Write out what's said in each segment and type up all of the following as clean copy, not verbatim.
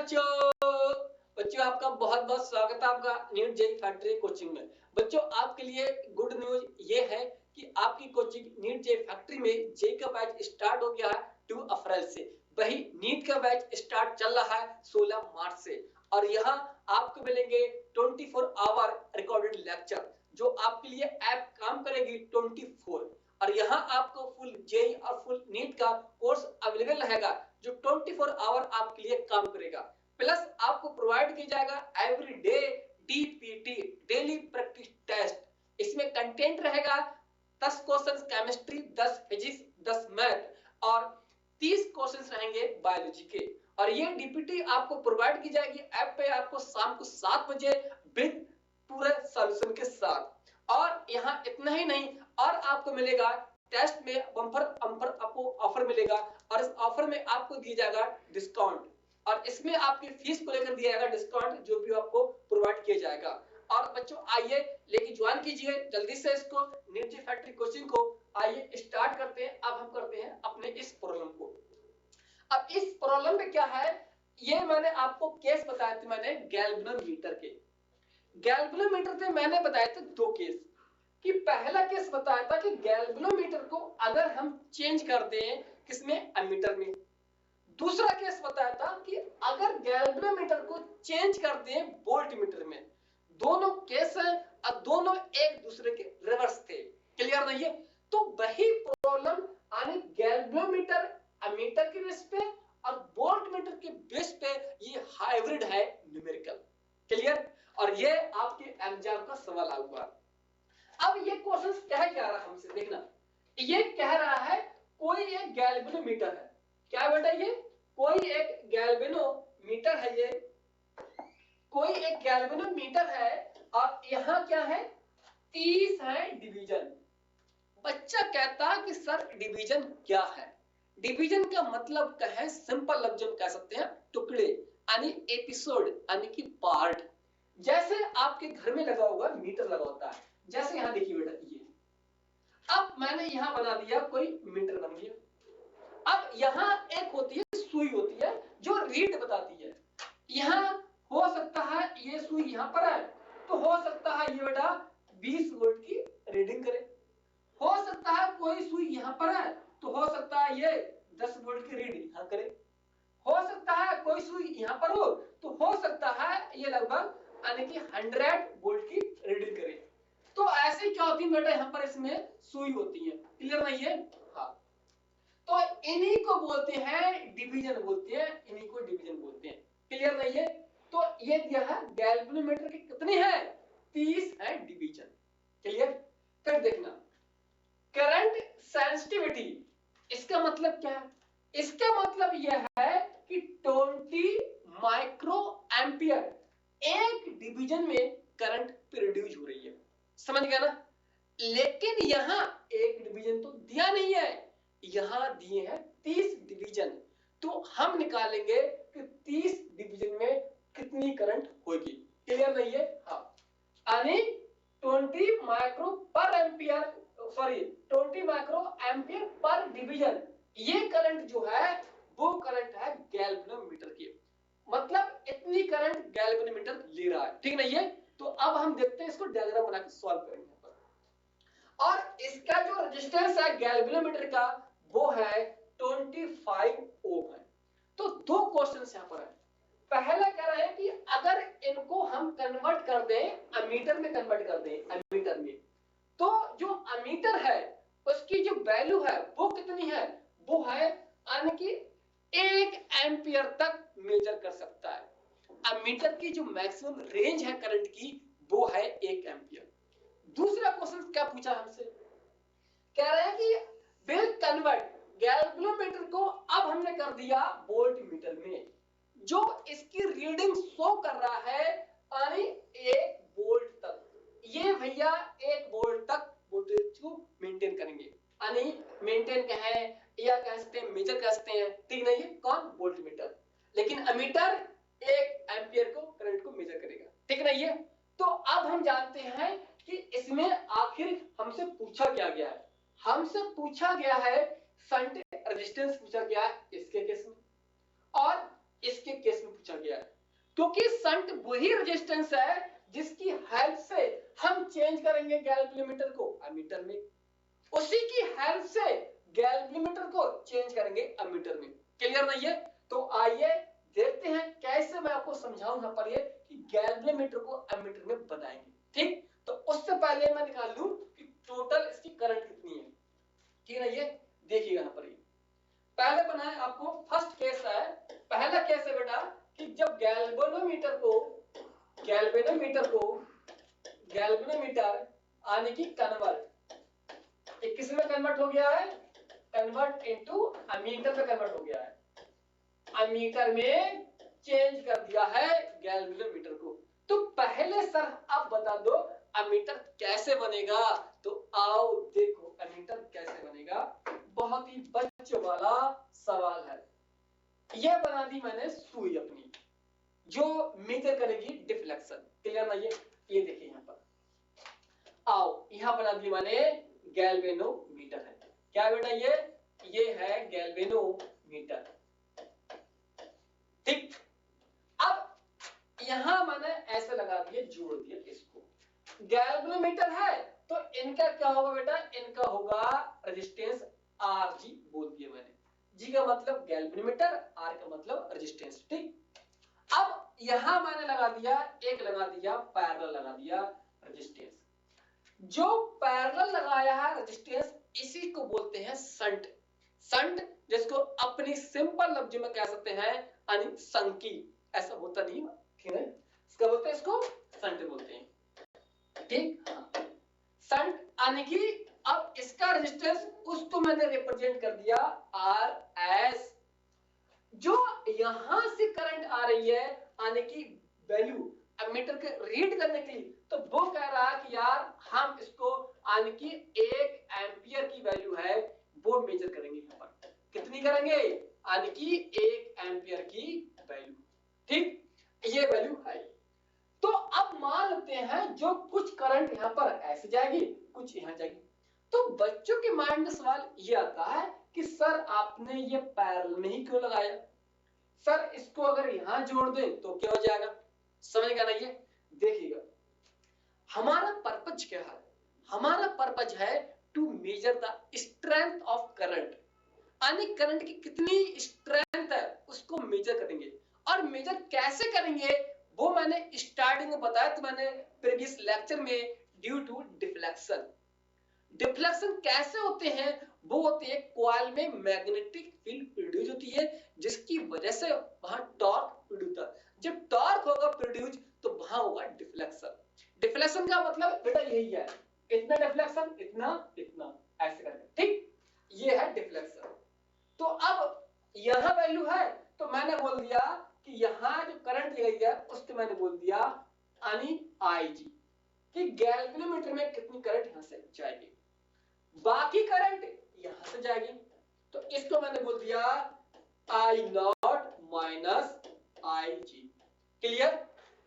बच्चों बच्चों आपका बहुत बहुत स्वागत है आपका नीट जेई फैक्ट्री कोचिंग में। बच्चों आपके लिए गुड न्यूज ये है कि आपकी कोचिंग नीट जेई फैक्ट्री में जेई का बैच स्टार्ट हो गया है 2 अप्रैल से। वही नीट का बैच स्टार्ट चल रहा है 16 मार्च से और यहाँ आपको मिलेंगे 24 आवर रिकॉर्डेड लेक्चर जो आपके लिए ऐप काम करेगी 24 और यहाँ आपको फुल जेई और फुल नीट का कोर्स अवेलेबल रहेगा जो 24 आवर आपके लिए काम करेगा। प्लस आपको प्रोवाइड किया जाएगा every day DPT daily practice test. इसमें कंटेंट रहेगा 10 क्वेश्चंस केमिस्ट्री, 10 फिजिक्स, 10 मैथ और 30 क्वेश्चंस रहेंगे बायोलॉजी के। और ये डीपीटी आपको प्रोवाइड की जाएगी ऐप पे आपको शाम को 7 बजे विद पूरे सॉल्यूशन के साथ। और यहाँ इतना ही नहीं और आपको मिलेगा टेस्ट में बम्पर ऑफर मिलेगा और इस ऑफर में आपको दिया जाएगा डिस्काउंट और इसमें आपकी फीस को लेकर दिया जाएगा डिस्काउंट जो भी आपको प्रोवाइड किया जाएगा। और बच्चों आइए लेके ज्वाइन कीजिए जल्दी से इसको नीट जेई फैक्ट्री कोचिंग को। आइए स्टार्ट करते हैं। अब हम करते हैं अपने इस प्रॉब्लम को। अब इस प्रॉब्लम में क्या है, ये मैंने आपको केस बताए थे मैंने गैल्वेनोमीटर के। गैल्वेनोमीटर पे मैंने बताए थे 2 केस कि पहला केस बताया था कि गैल्वेनोमीटर को अगर हम चेंज कर दें किसमें, एमीटर में। दूसरा केस बताया था कि अगर गैल्वेनोमीटर को चेंज कर दें वोल्टमीटर में। दोनों केस और दोनों एक दूसरे के रिवर्स थे। क्लियर नहीं है? तो वही प्रॉब्लम यानी गैल्वेनोमीटर एमीटर के बेस पे और वोल्टमीटर के बेस पे ये हाइब्रिड है न्यूमेरिकल। क्लियर? और ये आपके एग्जाम का सवाल आऊगा। अब ये क्वेश्चन क्या कह रहा है हमसे, देखना। ये कह रहा है कोई एक गैल्वेनोमीटर है। क्या बेटा, ये कोई एक गैल्वेनोमीटर है। ये कोई एक गैल्वेनोमीटर है और यहाँ क्या है, 30 है डिवीजन। बच्चा कहता है कि सर डिवीजन क्या है। डिवीजन का मतलब क्या है, सिंपल लफ्ज में कह सकते हैं टुकड़े यानी एपिसोड यानी कि पार्ट। जैसे आपके घर में लगा होगा मीटर लगा होता है, जैसे यहाँ देखिए बेटा ये। अब मैंने यहाँ बना दिया कोई मीटर बन गया। अब यहाँ एक होती है सुई होती है जो रीड बताती है। यहाँ हो सकता है ये सुई यहाँ पर है तो हो सकता है ये बेटा 20 वोल्ट की रीडिंग करे। हो सकता है कोई सुई यहाँ पर है तो हो सकता है ये 10 वोल्ट की रीडिंग यहाँ करे। हो सकता है कोई सुई यहाँ पर हो तो हो सकता है ये लगभग यानी कि 100 वोल्ट की रीडिंग करे। तो ऐसे क्या होती है बेटा, यहाँ पर इसमें सुई होती है। क्लियर नहीं है? हाँ, तो इन्हीं को बोलते हैं डिवीजन बोलते हैं, इन्हीं को डिवीजन बोलते हैं। क्लियर नहीं है? तो ये दिया है गैल्वेनोमीटर की कितनी है, 30 है डिवीजन। क्लियर? फिर देखना करंट सेंसिटिविटी, इसका मतलब क्या है? इसका मतलब यह है कि 20 माइक्रो एम्पियर एक डिवीजन में करंट प्रोड्यूस हो रही है। समझ गया ना? लेकिन यहाँ एक डिवीजन तो दिया नहीं है, यहाँ दिए हैं 30 डिवीजन। तो हम निकालेंगे कि 30 डिवीजन में कितनी करंट होगी। क्लियर नहीं है? हाँ, यानी 20 माइक्रो पर ampere, sorry 20 micro ampere per division. ये करंट जो है वो करंट है गैल्वेनोमीटर की। मतलब इतनी करंट गैल्वेनोमीटर ले रहा है। ठीक नहीं है? तो अब हम देखते हैं, इसको डायग्राम बना के सॉल्व करेंगे। और इसका जो रेजिस्टेंस है गैल्वेनोमीटर का वो है 25 ओम है। तो 2 क्वेश्चंस यहाँ पर है। पहला कह रहा है कि अगर इनको हम कन्वर्ट कर दें एमीटर में, कन्वर्ट कर दें एमीटर में, तो जो एमीटर है उसकी जो वैल्यू है वो कितनी है, वो है यानी कि 1 एम्पियर तक मेजर कर सकता है। एमीटर की जो मैक्सिमम रेंज है करंट की वो है 1 एम्पियर। दूसरा क्वेश्चन क्या पूछा हमसे, कह रहे हैं कि विल कन्वर्ट गैल्वेनोमीटर को अब हमने कर दिया वोल्टमीटर में। जो इसकी रीडिंग शो कर रहा है यानी 1 वोल्ट तक, ये भैया 1 वोल्ट तक वोल्टेज को मेंटेन करेंगे। यानी मेंटेन कहें या कह सकते हैं मेजर कह सकते हैं। ठीक नहीं है? कौन? वोल्टमीटर। लेकिन एमीटर 1 एम्पियर को करंट को मेजर करेगा। ठीक नहीं है? तो अब हम जानते हैं कि इसमें आखिर हमसे पूछा क्या गया है। हमसे पूछा गया है शंट रेजिस्टेंस पूछा गया है इसके केस में और इसके केस में पूछा गया है। क्योंकि संट वही रेजिस्टेंस है जिसकी हेल्प से हम चेंज करेंगे गैल्वेनोमीटर को एमीटर में, उसी की हेल्प से गैल्वेनोमीटर को चेंज करेंगे एमीटर में। क्लियर नहीं है? तो आइए देखते हैं कैसे मैं आपको समझाऊं यहां पर ये कि गैल्वेनोमीटर को एमीटर में बनाएंगे। ठीक, तो उससे पहले मैं निकाल लूं कि टोटल इसकी करंट कितनी है। ठीक है, ये देखिए यहां पर ये पहले बनाए आपको फर्स्ट केस है। पहला केस है बेटा कि जब गैल्वेनोमीटर आने की कन्वर्ट, किस में कन्वर्ट हो गया है, कन्वर्ट इनटू अमीटर में कन्वर्ट हो गया है, अमीटर में चेंज कर दिया है गैल्वेनोमीटर को। तो पहले सर आप बता दो अमीटर कैसे बनेगा। तो आओ देखो अमीटर कैसे बनेगा, बहुत ही बच्चों वाला सवाल है। यह बना दी मैंने सुई अपनी जो मेजर करेगी डिफ्लेक्शन। क्लियर नहीं है? ये देखिए यहां पर, आओ यहां बना दी मैंने गैल्वेनोमीटर है। क्या बेटा ये है गैल्वेनोमीटर। ठीक, अब यहां मैंने ऐसे लगा दिए, जोड़ दिया इसको। गैल्वेनोमीटर है तो इनका क्या होगा बेटा, इनका होगा रेजिस्टेंस आर जी बोल दिया मैंने। जी का मतलब गैल्वेनोमीटर, आर का मतलब रेजिस्टेंस। ठीक, अब यहां मैंने लगा दिया, एक लगा दिया पैरेलल लगा दिया रेजिस्टेंस। जो पैरेलल लगाया है रेजिस्टेंस इसी को बोलते हैं संट। संट जिसको अपनी सिंपल लफ्ज में कह सकते हैं अनिसंकी, ऐसा होता नहीं, ठीक है, इसका बोलते हैं, इसको संट बोलते हैं। ठीक, संट यानी कि अब इसका रेजिस्टेंस उसको मैंने रिप्रेजेंट कर दिया आर एस। जो यहां से करंट आ रही है आने की वैल्यू एमीटर के रीड करने के लिए, तो वो कह रहा है कि यार हम इसको आने की 1 एम्पियर की वैल्यू है वो मेजर करेंगे। यहां पर कितनी करेंगे, आने की 1 एम्पियर की वैल्यू। ठीक, ये वैल्यू है। तो अब मान लेते हैं जो कुछ करंट यहां पर ऐसे जाएगी, कुछ यहां जाएगी। तो बच्चों के माइंड में सवाल ये आता है कि सर आपने ये पैरेलल में ही क्यों लगाया, सर इसको अगर यहां जोड़ दें तो क्या हो जाएगा। समझेगा ना? ये देखिएगा हमारा पर्पज क्या है, हमारा पर्पज है to measure the strength of current, यानी करंट की कितनी स्ट्रेंथ है उसको मेजर करेंगे। और मेजर कैसे करेंगे वो मैंने स्टार्टिंग में बताया तो मैंने प्रीवियस लेक्चर में, ड्यू टू डिफ्लेक्शन। डिफ्लेक्शन कैसे होते हैं, वो होते हैं कॉइल में मैग्नेटिक फील्ड प्रोड्यूस होती है जिसकी वजह से वहां टॉर्क प्रोड्यूस होता है। जब टॉर्क होगा प्रोड्यूस तो वहां होगा डिफ्लेक्शन। डिफ्लेक्शन का मतलब बेटा यही है, इतना डिफ्लेक्शन, इतना इतना ऐसे करके। ठीक, ये है डिफ्लेक्शन। तो अब यहां वैल्यू है तो मैंने बोल दिया कि यहां जो करंट ली गई है उसको मैंने बोल दिया यानी आई जी, कि गैल्वेनोमीटर में कितनी करंट यहां से जाएगी, बाकी करंट यहां से जाएगी। तो इसको मैंने बोल दिया I naught minus I G. Clear?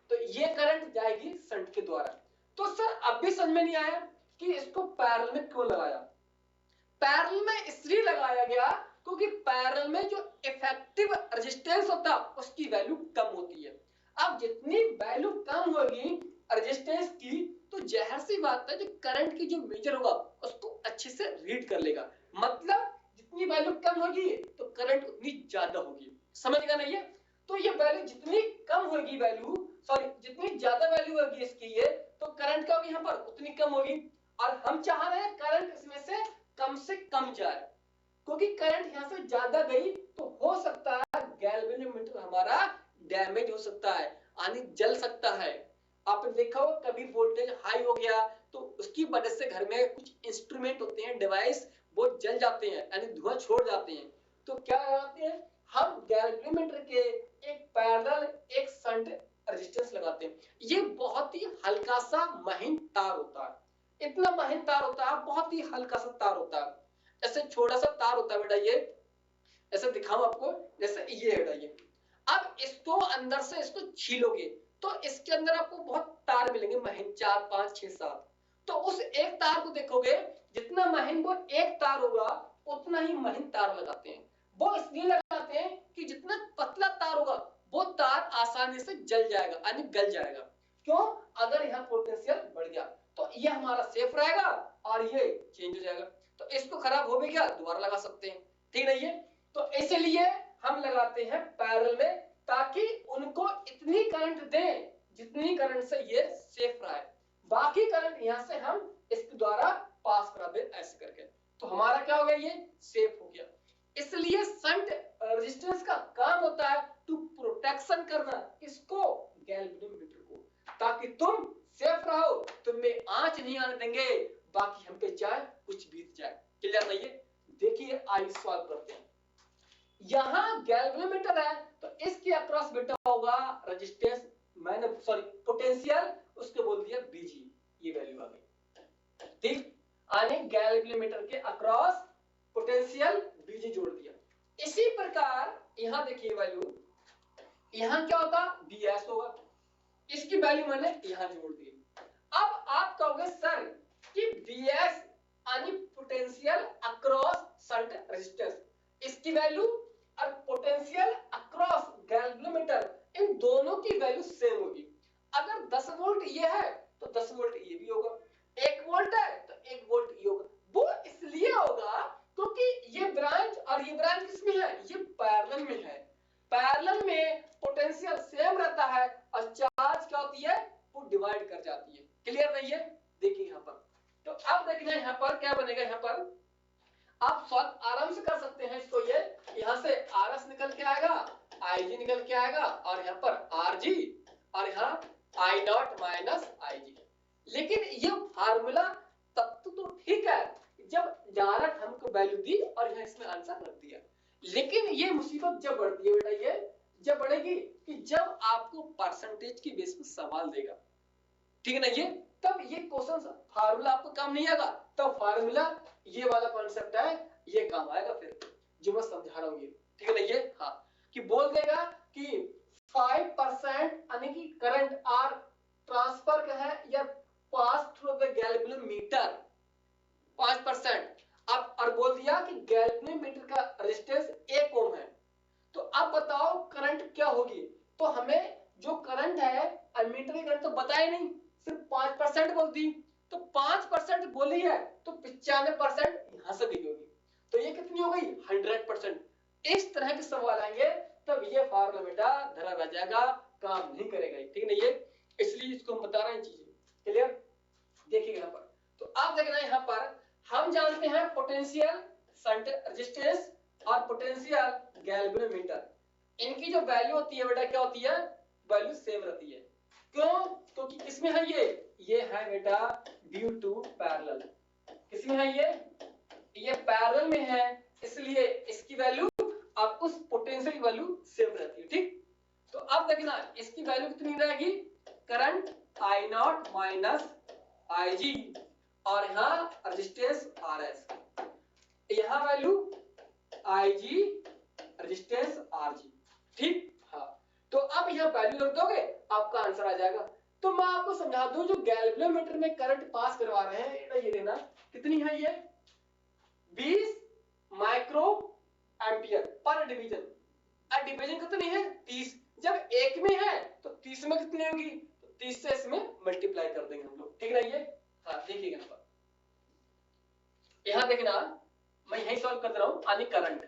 तो ये करंट जाएगी संट के द्वारा। तो सर अब भी समझ में नहीं आया कि इसको पैरेलल में क्यों लगाया। पैरेलल में इसलिए लगाया गया क्योंकि पैरेलल में जो इफेक्टिव रेजिस्टेंस होता है उसकी वैल्यू कम होती है। अब जितनी वैल्यू कम होगी रेजिस्टेंस की तो जाहिर सी बात है जो करंट की जो मेजर होगा उसको अच्छे से रीड कर लेगा। मतलब जितनी वैल्यू कम होगी तो करंट उतनी ज्यादा होगी। समझ गया ना ये? तो ये वैल्यू जितनी कम होगी, वैल्यू सॉरी जितनी ज्यादा वैल्यू होगी इसकी ये, तो करंट का भी यहाँ पर उतनी कम होगी। और हम चाह रहे हैं करंट इसमें से कम जाए, क्योंकि करंट यहां से ज्यादा गई तो हो सकता है गैल्वेनोमीटर हमारा डैमेज हो सकता है, यानी जल सकता है। आपने देखा हो कभी वोल्टेज हाई हो गया तो उसकी वजह से घर में कुछ इंस्ट्रूमेंट होते हैं, डिवाइस, वो जल जाते हैं यानी धुआं छोड़ जाते हैं। तो क्या लगाते हैं हम गैल्वेनोमीटर के एक पैरेलल एक शंट रेजिस्टेंस लगाते हैं। ये बहुत ही हल्का सा महीन तार होता है, इतना महीन तार होता है, बहुत ही हल्का सा तार होता है, ऐसे छोटा सा तार होता है बेटा। ये ऐसे दिखाऊं आपको, जैसे ये बेटा ये। अब इसको अंदर से इसको छीलोगे तो इसके अंदर आपको बहुत तार मिलेंगे महीन, 4 5 6 7। तो उस एक तार को देखोगे जितना महीन वो एक तार होगा उतना ही महीन तार लगाते हैं। वो इसलिए लगाते हैं कि जितना पतला तार होगा वो तार आसानी से जल जाएगा यानी गल जाएगा। क्यों? अगर यहाँ पोटेंशियल बढ़ गया तो ये हमारा सेफ रहेगा और ये चेंज हो जाएगा। तो इसको खराब हो भी गया दोबारा लगा सकते हैं, ठीक है ये। तो इसलिए हम लगाते हैं पैरेलल में ताकि उनको इतनी करंट दें जितनी करंट से ये सेफ रहे, बाकी करंट यहाँ से हम इसके द्वारा पास करा दें ऐसे करके। तो हमारा क्या हो गया, ये सेफ हो गया। इसलिए शंट रेजिस्टेंस का काम होता है टू प्रोटेक्शन करना इसको, गैल्वेनोमीटर को, ताकि तुम सेफ रहो, तुम्हें आंच नहीं आने देंगे, बाकी हम पे चाहे कुछ बीत जाए। क्लियर नहीं है? देखिए आइए सॉल्व करते हैं। यहां गैल्वेनोमीटर है तो इसके अक्रॉस बेटा होगा रेजिस्टेंस, मैंने सॉरी पोटेंशियल उसको बोल दिया बीजी, ये वैल्यू आ गई, ठीक। यानी गैल्वेनोमीटर के अक्रॉस पोटेंशियल बीजी जोड़ दिया। इसी प्रकार यहां देखिए वैल्यू, यहां क्या होगा बीएस होगा, इसकी वैल्यू मैंने यहां जोड़ दी। अब आप कहोगे सर कि बीएस यानी पोटेंशियल अक्रॉस शंट रेजिस्टेंस, इसकी वैल्यू और पोटेंशियल अक्रॉस गैल्वेनोमीटर इन दोनों की वैल्यू सेम होगी। अगर 10 वोल्ट ये है तो 10 वोल्ट ये भी होगा, 1 वोल्ट है तो 1 वोल्ट ये होगा। वो इसलिए होगा क्योंकि ये ब्रांच और ये ब्रांच किसमें है, ये पैरेलल में है। पैरेलल में पोटेंशियल सेम रहता है और चार्ज क्या होती है, वो डिवाइड कर जाती है। क्लियर नहीं है? देखिए यहाँ पर, तो अब देखना यहाँ पर क्या बनेगा, यहाँ पर आप सॉल्व आराम से कर सकते हैं इसको। ये यहाँ से आरएस निकल के आएगा, आईजी निकल के आएगा और यहाँ पर आरजी और यहाँ आई नॉट माइनस आईजी। लेकिन ये फार्मूला तब तो ठीक है जब डायरेक्ट हमको वैल्यू दी और यहाँ इसमें आंसर रख दिया, लेकिन ये मुसीबत जब बढ़ती है बेटा, ये जब बढ़ेगी कि जब आपको परसेंटेज की बेस पर सवाल देगा, ठीक है ना, ये तब ये क्वेश्चन फार्मूला आपको काम नहीं आएगा, तब फार्मूला ये वाला कॉन्सेप्ट है ये काम आएगा फिर जो मैं समझा रहा हूँ ये, ठीक है ना ये। हाँ, कि बोल देगा कि 5% यानी कि करंट आर ट्रांसफर का है या पास थ्रू द गैल्वेनोमीटर 5%, अब और बोल दिया कि गैल्वेनोमीटर का रेजिस्टेंस 1 ओम है। तो अब बताओ करंट क्या होगी, तो हमें जो करंट है एमीटर की करंट तो बताया नहीं, सिर्फ 5% बोल दी, तो 5% बोली है तो 95% यहां से गई होगी, तो ये कितनी हो गई 100%। इस तरह के सवाल आएंगे तब ये फार्मूला बेटा धरा रह जाएगा, काम नहीं करेगा, ठीक नहीं है, इसलिए इसको हम बता रहे हैं चीजें। क्लियर? देखिएगा यहाँ पर, तो आप देखना यहाँ पर हम जानते हैं पोटेंशियल शंट रेजिस्टेंस और पोटेंशियल गैल्वेनोमीटर, इनकी जो वैल्यू होती है बेटा क्या होती है, वैल्यू सेम रहती है। क्यों? क्योंकि किसमें है ये है बेटा ड्यू टू पैरेलल। किसमें है ये पैरेलल में है, इसलिए इसकी वैल्यू आप उस पोटेंशियल की वैल्यू सेम रहती है, ठीक। तो अब देखना इसकी वैल्यू कितनी रहेगी, current I naught minus IG और यहाँ रेजिस्टेंस आरएस, यहाँ वैल्यू आईजी रेजिस्टेंस आरजी, ठीक। हाँ, तो अब यहाँ वैल्यू रख दोगे आपका आंसर आ जाएगा। तो मैं आपको समझा दूं जो गैल्वेनोमीटर में करंट पास करवा रहे हैं ये देना कितनी है, ये 20 माइक्रो एम्पियर पर डिवीजन। अब डिवीजन कितनी है 30, जब एक में है तो 30 में कितनी होगी, तो 30 से इसमें मल्टीप्लाई कर देंगे हम लोग, ठीक है ये। हाँ देखिएगा यहाँ पर, यहाँ देखना मैं यही सॉल्व कर रहा हूँ, यानी करंट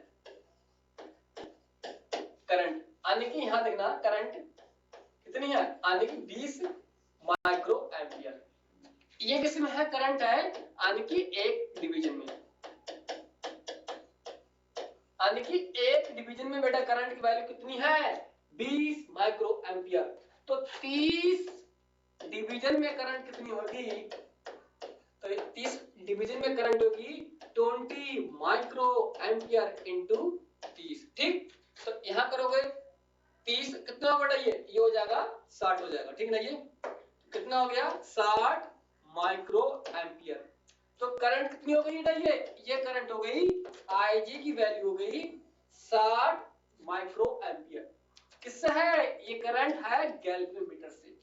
यानी कि यहाँ देखना करंट कितनी है, यानी कि 20 माइक्रो एम्पियर, ये किसमें है करंट है, यानी कि एक डिवीजन में, यानी कि एक डिवीजन में बेटा करंट की वैल्यू कितनी है 20 माइक्रो एम्पियर। तो 30 डिवीजन में करंट कितनी होगी, तो 30 डिवीजन में करंट होगी 20 माइक्रो एम्पियर इंटू 30, ठीक। तो यहाँ करोगे 30 कितना बेटा ये हो जाएगा 60 हो जाएगा, ठीक ना, ये कितना हो गया 60 माइक्रो एम्पियर। तो करंट कितनी हो गई बेटा, ये करंट हो गई आईजी की वैल्यू हो गई 60 माइक्रो एम्पियर। किससे है ये करंट है गैल्वेनोमीटर से।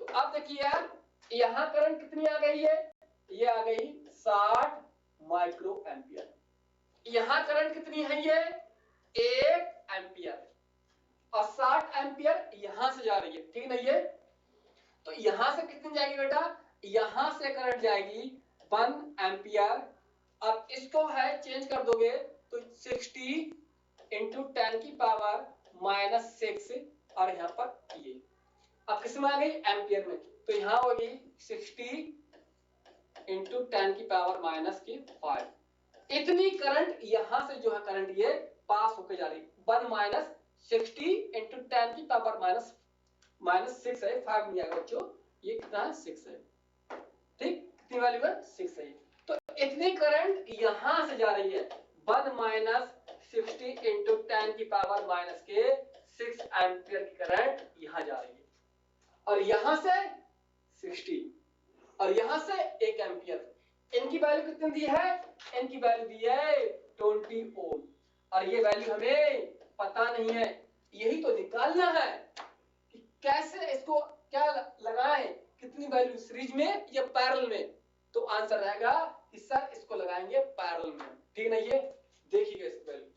तो अब देखिए यार यहाँ करंट कितनी आ गई है, ये आ गई 60 माइक्रो एम्पियर, यहाँ करंट कितनी है ये 1 एम्पियर और 60 एम्पियर यहां से जा रही है, ठीक है ना ये। तो यहां से कितनी जाएगी बेटा, यहां से करंट जाएगी 1 एम्पियर। अब इसको है चेंज कर दोगे तो 60 इंटू 10 की पावर -6 और यहाँ पर ये अब किस में आ गई, एम्पियर में। तो यहाँ होगी 60 इंटू 10 की पावर -5। इतनी करंट यहां से जो है करंट ये पास होकर जा रही, 1 -60 इंटू 10 की पावर -6 है, 5 नहीं आएगा बच्चों, ये कितना है 6 है, ठीक, कितनी वैल्यू है 6 है। तो इतनी करंट यहां से जा रही है 1 -60 इंटू 10 की पावर -6 एम्पियर की करंट यहां जा रही है, और यहां से 60 और यहां से 1 एम्पियर। इनकी वैल्यू कितनी दी है, इनकी वैल्यू दी है 20 ओम, और ये वैल्यू हमें पता नहीं है, यही तो निकालना है कि कैसे इसको क्या लगाएं, कितनी वैल्यू सीरीज में या पैरेलल में। तो आंसर रहेगा कि सर इसको लगाएंगे पैरेलल में, ठीक है ना। ये देखिएगा इस वैल्यू,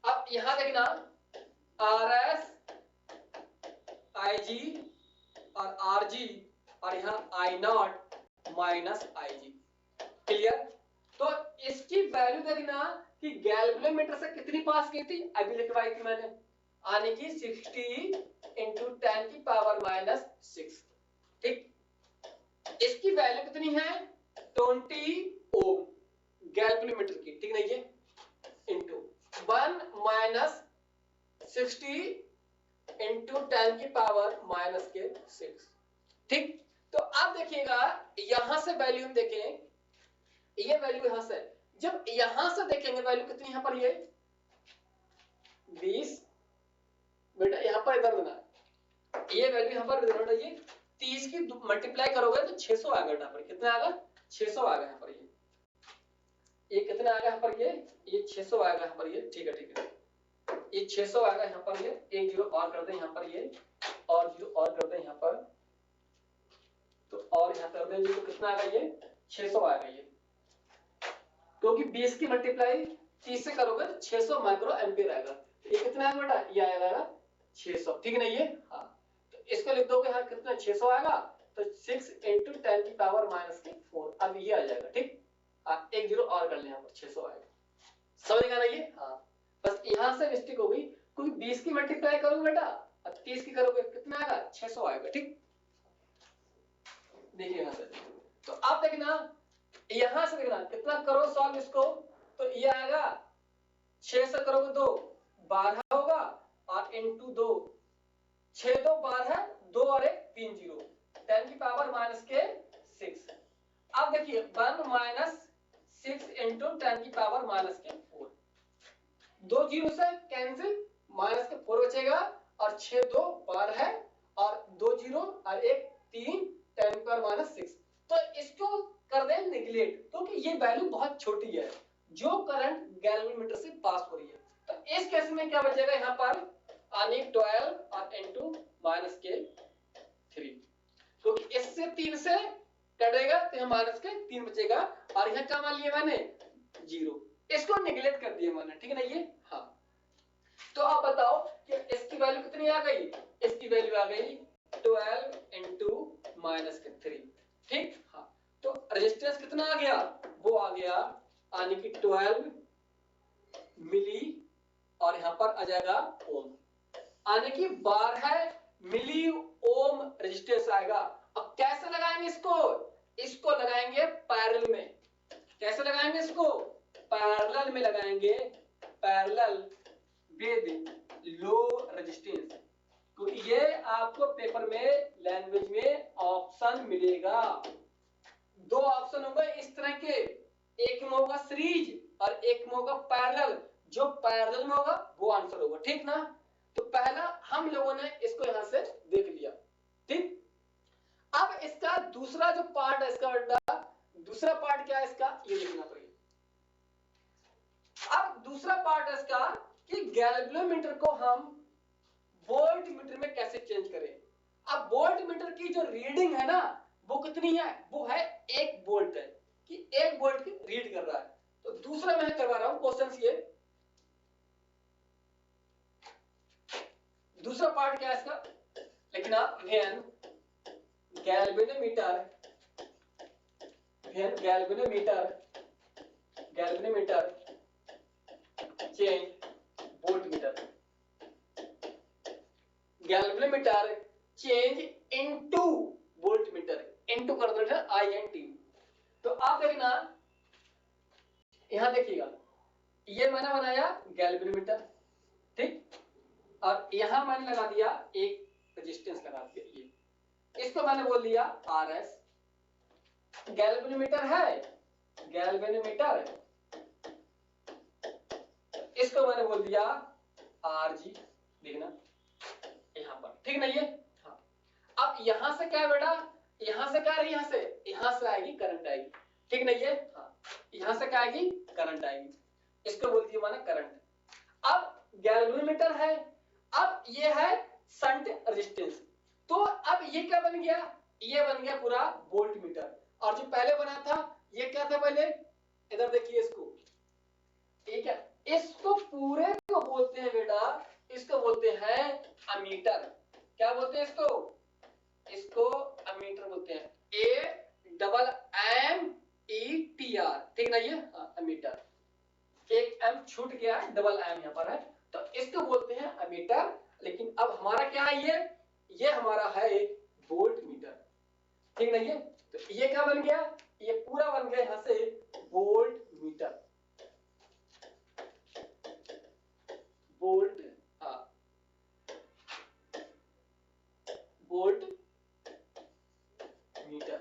अब यहां देखना RS IG और RG और यहाँ I0 -IG, क्लियर। तो इसकी वैल्यू देखना कि गैल्वेनोमीटर से कितनी पास की थी, अभी लिखवाई थी मैंने, आने की 60 इंटू 10 की पावर -6, ठीक। इसकी वैल्यू कितनी है 20 ओम गैल्वेनोमीटर की, ठीक ना, ये इंटू 1 -60 इंटू 10 की पावर -6, ठीक। तो अब देखिएगा यहां से वैल्यू हम देखें, ये वैल्यू यहां से, जब यहां से देखेंगे वैल्यू कितनी, यहां पर ये 20 बेटा, यहां पर इधर देना, ये वैल्यू यहां पर देना, ये 30 की मल्टीप्लाई करोगे तो 600 आएगा यहां पर, कितना आएगा 600 आएगा यहां पर, ये कितना आएगा यहां पर, ये 600 आएगा यहां पर, ये ठीक है, ठीक है, ये 600 आएगा यहां पर, ये एक जीरो और कर दें यहां पर, ये और जीरो और कर दें यहां पर, तो और यहां कर दें जी, तो कितना आएगा ये 600 आएगा ये, क्योंकि 20 की मल्टीप्लाई 30 से करोगे तो 600 माइक्रो एम्पियर आएगा। ये कितना आएगा बेटा, ये आएगा 600, ठीक है ना ये। हाँ, तो इसको लिख दोगे हाँ कितना 600 आएगा, तो 6 इंटू 10 की पावर -4, अब ये आ जाएगा, ठीक। हाँ, एक जीरो और कर ले यहाँ पर, 600 आएगा, समझ गया ना ये। हाँ, बस यहाँ से मिस्टेक हो गई, क्योंकि 20 की मल्टीप्लाई करोगे बेटा, अब 30 की करोगे कितना आएगा 600 आएगा, ठीक। देखिए यहाँ से, तो आप देखना यहां से देखना कितना करो सॉल्व इसको, तो ये आएगा 6 से करोगे तो 12 होगा, और इंटू 2, 6 2 12, 2 और 1 3 जीरो, 10 की पावर -6। अब देखिए 1 -6 इंटू 10 की पावर -4, 2 जीरो से कैंसिल, -4 बचेगा, और 6 2 12 और 2 जीरो और 1 3, 10 की पावर -6। तो इसको कर दें निगलेक्ट, क्योंकि ये वैल्यू बहुत छोटी है जो करंट गैल्वेनोमीटर से पास हो रही है। तो इस केस में क्या बचेगा यहाँ पर, आने 12 और इंटू -3, क्योंकि इससे 3 से कटेगा तो यहाँ -3 बचेगा, और यहाँ क्या मान लिया मैंने 0, इसको निगलेक्ट कर दिया मैंने, ठीक है ना ये। हाँ, तो आप बताओ कि इसकी वैल्यू कितनी आ गई, इसकी वैल्यू आ गई 12 इंटू -3, ठीक। हाँ, तो रेजिस्टेंस कितना आ गया, वो आ गया यानी कि 12 मिली, और यहां पर आ जाएगा ओम, यानी कि 12 मिली ओम रेजिस्टेंस आएगा। अब कैसे लगाएंगे इसको, इसको लगाएंगे पैरेलल में, कैसे लगाएंगे इसको, पैरेलल में लगाएंगे, पैरेलल विद लो रेजिस्टेंस, क्योंकि ये आपको पेपर में लैंग्वेज में ऑप्शन मिलेगा, 2 ऑप्शन होंगे इस तरह के, एक में होगा सीरीज और एक में होगा पैरेलल, जो पैरेलल में होगा वो आंसर होगा, ठीक ना। तो पहला हम लोगों ने इसको यहां से देख लिया, ठीक। अब इसका दूसरा जो पार्ट है, इसका दूसरा पार्ट क्या है इसका, ये देखना पड़ेगा। अब दूसरा पार्ट है इसका कि गैल्वेनोमीटर को हम वोल्ट मीटर में कैसे चेंज करें। अब वोल्ट मीटर की जो रीडिंग है ना, वो कितनी है, वो है 1 वोल्ट है, कि 1 वोल्ट की रीड कर रहा है। तो दूसरा मैं करवा रहा हूं क्वेश्चन, ये दूसरा पार्ट क्या है इसका, लिखना when galvanometer change voltmeter, galvanometer change into voltmeter, into कर दो INT। तो आप देखना यहां देखिएगा, ये मैंने बनाया गैल्वेनोमीटर, ठीक, और यहां मैंने लगा दिया एक रेजिस्टेंस लगा दिया, ये इसको मैंने बोल दिया RS। गैल्वेनोमीटर है, गैल्वेनोमीटर, इसको मैंने बोल दिया RG, देखना यहां पर, ठीक ना ये। हाँ, अब यहां से क्या है बेटा, यहां से क्या आ रही है, यहां से आएगी करंट आएगी, ठीक ना ये। हाँ, यहां से क्या आएगी, करंट आएगी, इसको बोलती है माना करंट। अब गैल्वेनोमीटर है, अब ये है शंट रेजिस्टेंस, तो अब ये क्या बन गया, ये बन गया पूरा वोल्टमीटर। और जो पहले बना था ये क्या था पहले, इधर देखिए इसको, ठीक है, इसको पूरे को बोलते हैं बेटा, इसको बोलते हैं अमीटर। क्या बोलते हैं इसको, इसको अमीटर बोलते हैं, AMMETR, ठीक ना ये। हाँ, अमीटर, एक एम छूट गया है, डबल एम यहां पर है, तो इसको बोलते हैं अमीटर। लेकिन अब हमारा क्या है, ये हमारा है वोल्टमीटर, ठीक ना ये। तो ये क्या बन गया, ये पूरा बन गया यहां से वोल्टमीटर, वोल्ट, हाँ, वोल्ट मीटर,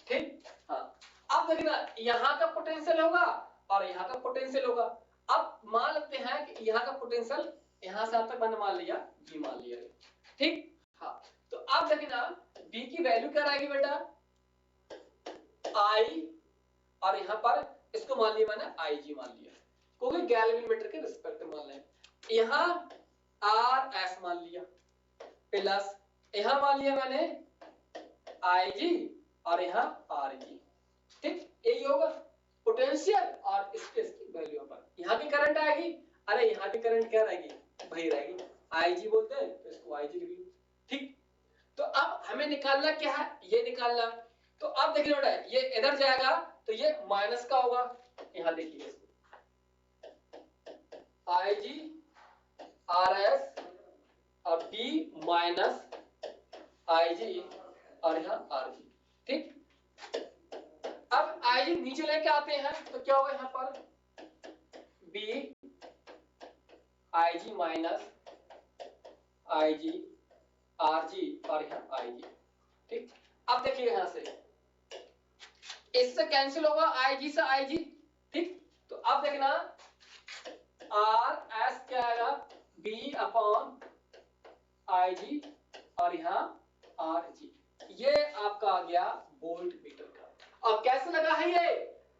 ठीक। हाँ, अब देखना यहां का पोटेंशियल होगा और यहां का पोटेंशियल होगा। अब मान लेते हैं कि यहां का पोटेंशियल यहां से तक मैंने मान लिया G मान लिया, ठीक। हाँ, तो अब देखना B की वैल्यू क्या रहेगी बेटा, I, और यहां पर इसको मान लिया मैंने IG मान लिया, क्योंकि गैल्वेनोमीटर के रिस्पेक्ट में मान लें। यहां RS मान लिया, प्लस यहां मान लिया मैंने IG और यहां RG, ठीक। यही होगा पोटेंशियल और स्पेस की वैल्यू पर। यहां भी करंट आएगी, अरे यहां भी करंट क्या रहेगी, वही रहेगी, IG बोलते हैं तो इसको IG लिख लो, ठीक। तो अब हमें निकालना क्या है, ये निकालना। तो अब देखिए बेटा, ये इधर जाएगा तो ये माइनस का होगा, यहां देखिए IG RS और B माइनस IG और यहां RG, ठीक। अब IG नीचे लेके आते हैं तो क्या होगा, यहां पर B IG minus IG RG और यहां IG, ठीक। अब देखिए यहां से इससे कैंसिल होगा IG से IG, ठीक। तो अब देखना RS क्या आएगा, B अपॉन IG और यहां RG, ये आपका आ गया वोल्ट मीटर का। और कैसे लगा है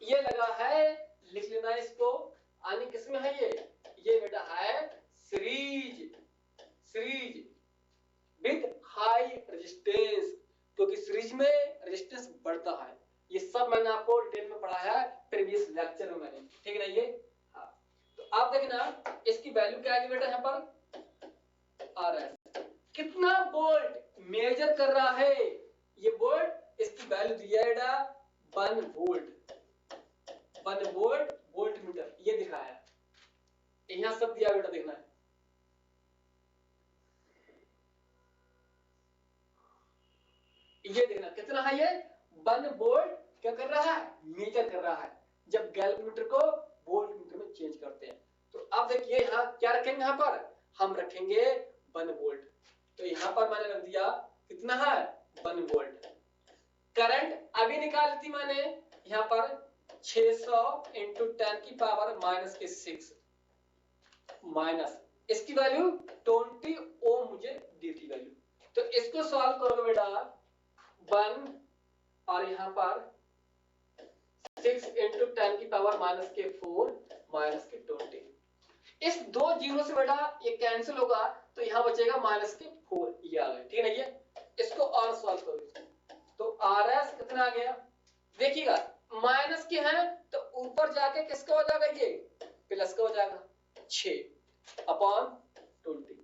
ये लगा है, लिख लेना इसको, आने किसमें है ये बेटा है सीरीज विद हाई रेजिस्टेंस, क्योंकि सीरीज में रेजिस्टेंस बढ़ता है। ये सब मैंने आपको डिटेल में पढ़ाया है प्रीवियस लेक्चर में मैंने, ठीक है ना ये। हाँ, तो आप देखना इसकी वैल्यू क्या आएगी बेटा, यहां पर RS कितना वोल्ट मेजर कर रहा है, ये वोल्ट, इसकी वैल्यू दिया है बेटा 1 वोल्ट वोल्टमीटर, ये दिखाया है, यहां सब दिया बेटा, देखना है। ये देखना कितना है, ये 1 वोल्ट क्या कर रहा है, मीटर कर रहा है, जब गैल्वेनोमीटर को वोल्टमीटर में चेंज करते हैं। तो अब देखिए यहां क्या रखेंगे, यहां पर हम रखेंगे 1 वोल्ट, तो यहां पर मैंने रख दिया कितना है 1 वोल्ट। करंट अभी निकाल दी मैंने, यहां पर 600 इंटू 10 की पावर माइनस के 6 माइनस इसकी वैल्यू 20 ओम मुझे दी थी वैल्यू। तो इसको सॉल्व करोगे बेटा 1 और यहां पर 6 इंटू 10 की पावर माइनस के 4 माइनस के 20, इस दो जीरो से बेटा ये कैंसिल होगा तो यहां बचेगा माइनस के 4, ये आ गया, ठीक है ना ये। इसको और सॉल्व करो तो RS कितना आ गया, देखिएगा माइनस के हैं तो ऊपर जाके किसका हो जाएगा, ये प्लस का हो जाएगा 6 अपॉन 20।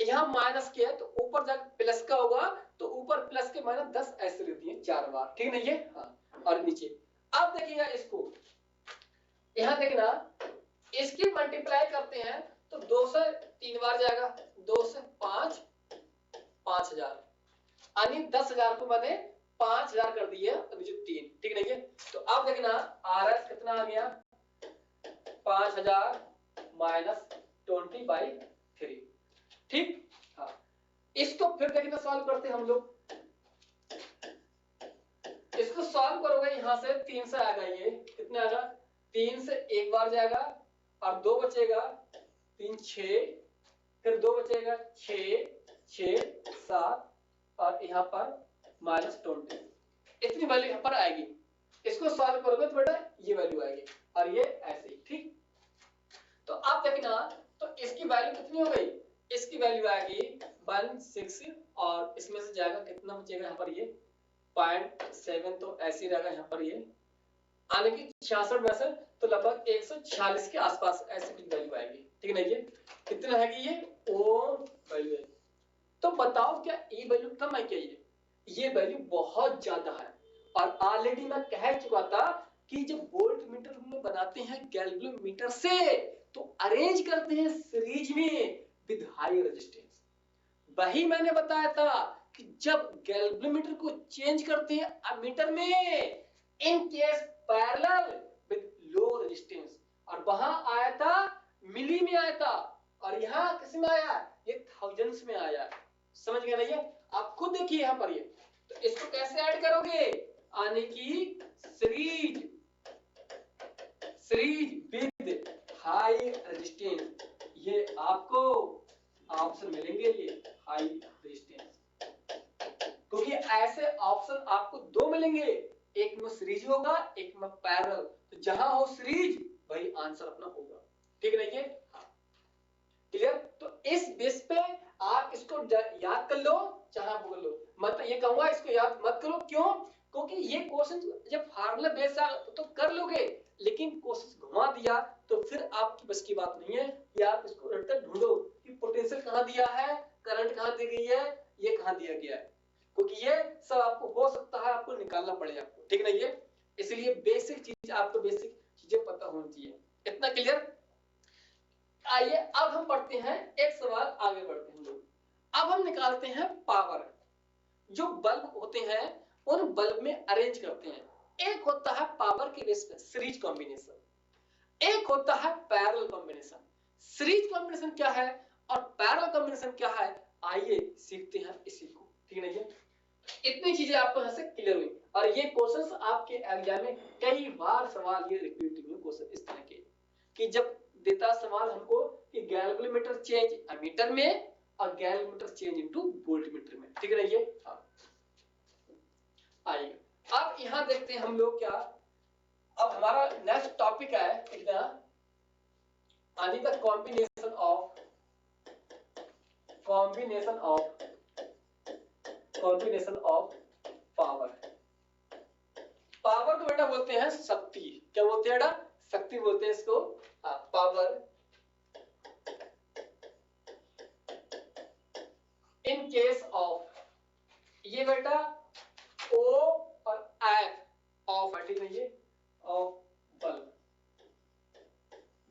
यहाँ माइनस के है तो ऊपर जाकर प्लस का होगा, तो ऊपर प्लस के माइनस 10 ऐसे रहती है 4 बार, ठीक नहीं है। हाँ, और नीचे अब देखिएगा इसको, यहाँ देखना इसकी मल्टीप्लाई करते हैं तो 2 से 3 बार जाएगा, 2 से 5 5000, यानी 10,000 को मैंने 5000 कर दिया और नीचे 3, ठीक नहीं है। तो अब देखना RS कितना आ गया 5000 माइनस 20/3, ठीक। हाँ, इसको फिर देखना सॉल्व करते हैं हम लोग। इसको सॉल्व करोगे यहां से 3 से आएगा, ये कितना आएगा 3 से एक बार जाएगा और 2 बचेगा, 3 6, फिर 2 बचेगा 6 6 7 और यहाँ पर -20, इतनी वैल्यू यहाँ पर आएगी। इसको सॉल्व करोगे तो बेटा ये वैल्यू आएगी और ये ऐसे ही, ठीक। तो आप देखना तो इसकी वैल्यू कितनी हो गई, इसकी वैल्यू आएगी 16 और इसमें से जाएगा कितना बचेगा यहाँ पर ये 0.7, तो ऐसे ही रहेगा यहाँ पर ये आने की 66 में से तो लगभग 146 के आसपास ऐसे कुछ वैल्यू आएगी, ठीक है ना। ये कितना है कि ये ओ वैल्यू है। तो बताओ क्या ये वैल्यू कम है क्या, ये वैल्यू बहुत ज्यादा है। और ऑलरेडी मैं कह चुका था कि जब वोल्ट मीटर में बनाते हैं गैल्वेनोमीटर से तो अरेंज करते हैं सीरीज में विद हाई रेजिस्टेंस। वही मैंने बताया था कि जब गैल्वेनोमीटर को चेंज करते हैं अमीटर में in case parallel with low resistance, और वहां आया था मिली में आया था और यहां किस में आया, ये थाउजेंड्स में आया। समझ गए ना ये, आप खुद देखिए यहां पर ये। तो इसको कैसे ऐड करोगे, आने की सीरीज विद हाई रेजिस्टेंस, ये आपको ऑप्शन मिलेंगे, ये हाई रेजिस्टेंस, क्योंकि ऐसे ऑप्शन आपको 2 मिलेंगे, एक में सीरीज होगा एक में पैरेलल, तो जहां हो सीरीज वही आंसर अपना होगा, ठीक है ना ये। क्लियर। तो इस बेस पे आप इसको याद कर लो, चाहे भूल लो मत, ये कहूंगा इसको याद मत करो, क्यों, क्योंकि ये क्वेश्चन जब फार्मूला बेस तो कर लोगे, लेकिन क्वेश्चन घुमा दिया तो फिर आपकी बस की बात नहीं है कि आप इसको रटकर ढूंढो कि पोटेंशियल कहां दिया है, करंट कहां दी गई है, ये कहां दिया गया है, क्योंकि ये सब आपको हो सकता है आपको निकालना पड़ेगा आपको, ठीक है ना ये। इसलिए बेसिक चीज आपको बेसिक चीजें पता होनी चाहिए, इतना क्लियर। आइए अब हम पढ़ते हैं एक सवाल आगे बढ़ते हैं लोग। अब हम निकालते हैं पावर। जो बल्ब होते हैं उन बल्ब में अरेंज करते हैं। एक होता है पावर के बेस पे सीरीज कॉम्बिनेशन, एक होता है पैरेलल कॉम्बिनेशन। सीरीज कॉम्बिनेशन क्या है और पैरेलल कॉम्बिनेशन क्या है, आइए सीखते हैं इसी को, ठीक है ना। इतनी चीजें आपको यहां से क्लियर हुई। और ये क्वेश्चंस आपके एग्जाम में कई बार सवाल ये रिपीट हुए क्वेश्चन इस तरह के, कि जब देता सवाल हमको कि गैल्वेनोमीटर चेंज एमीटर में और गैल्वेनोमीटर चेंज इनटू वोल्टमीटर में, ठीक है ना ये। आइए अब यहां देखते हैं हम लोग क्या, अब हमारा नेक्स्ट टॉपिक है कितना, आनी the combination of power. Power को बेटा बोलते हैं शक्ति, क्या बोलते हैं बेटा, शक्ति बोलते हैं इसको, पावर। इन केस ऑफ, ये बेटा ओ और एफ ऑफ है, ठीक है ये, ऑफ बल्ब।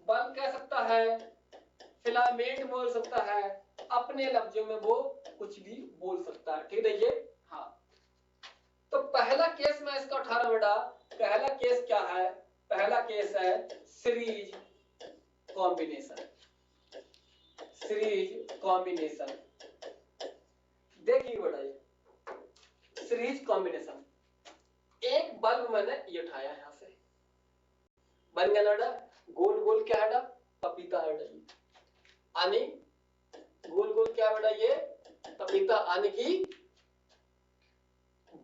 बल्ब कह सकता है, फिलामेंट बोल सकता है, अपने लफ्जों में वो कुछ भी बोल सकता है, ठीक है ये। हाँ, तो पहला केस मैं इसका उठा रहा हूं बेटा। पहला केस क्या है, पहला केस है सीरीज कॉम्बिनेशन। सीरीज कॉम्बिनेशन देखिए बेटा, ये सीरीज कॉम्बिनेशन, एक बल्ब मैंने ये उठाया यहां से, बन गया ना, गोल गोल क्या है, पपीता है ये, आने गोल गोल क्या बेटा, ये पपीता, आने की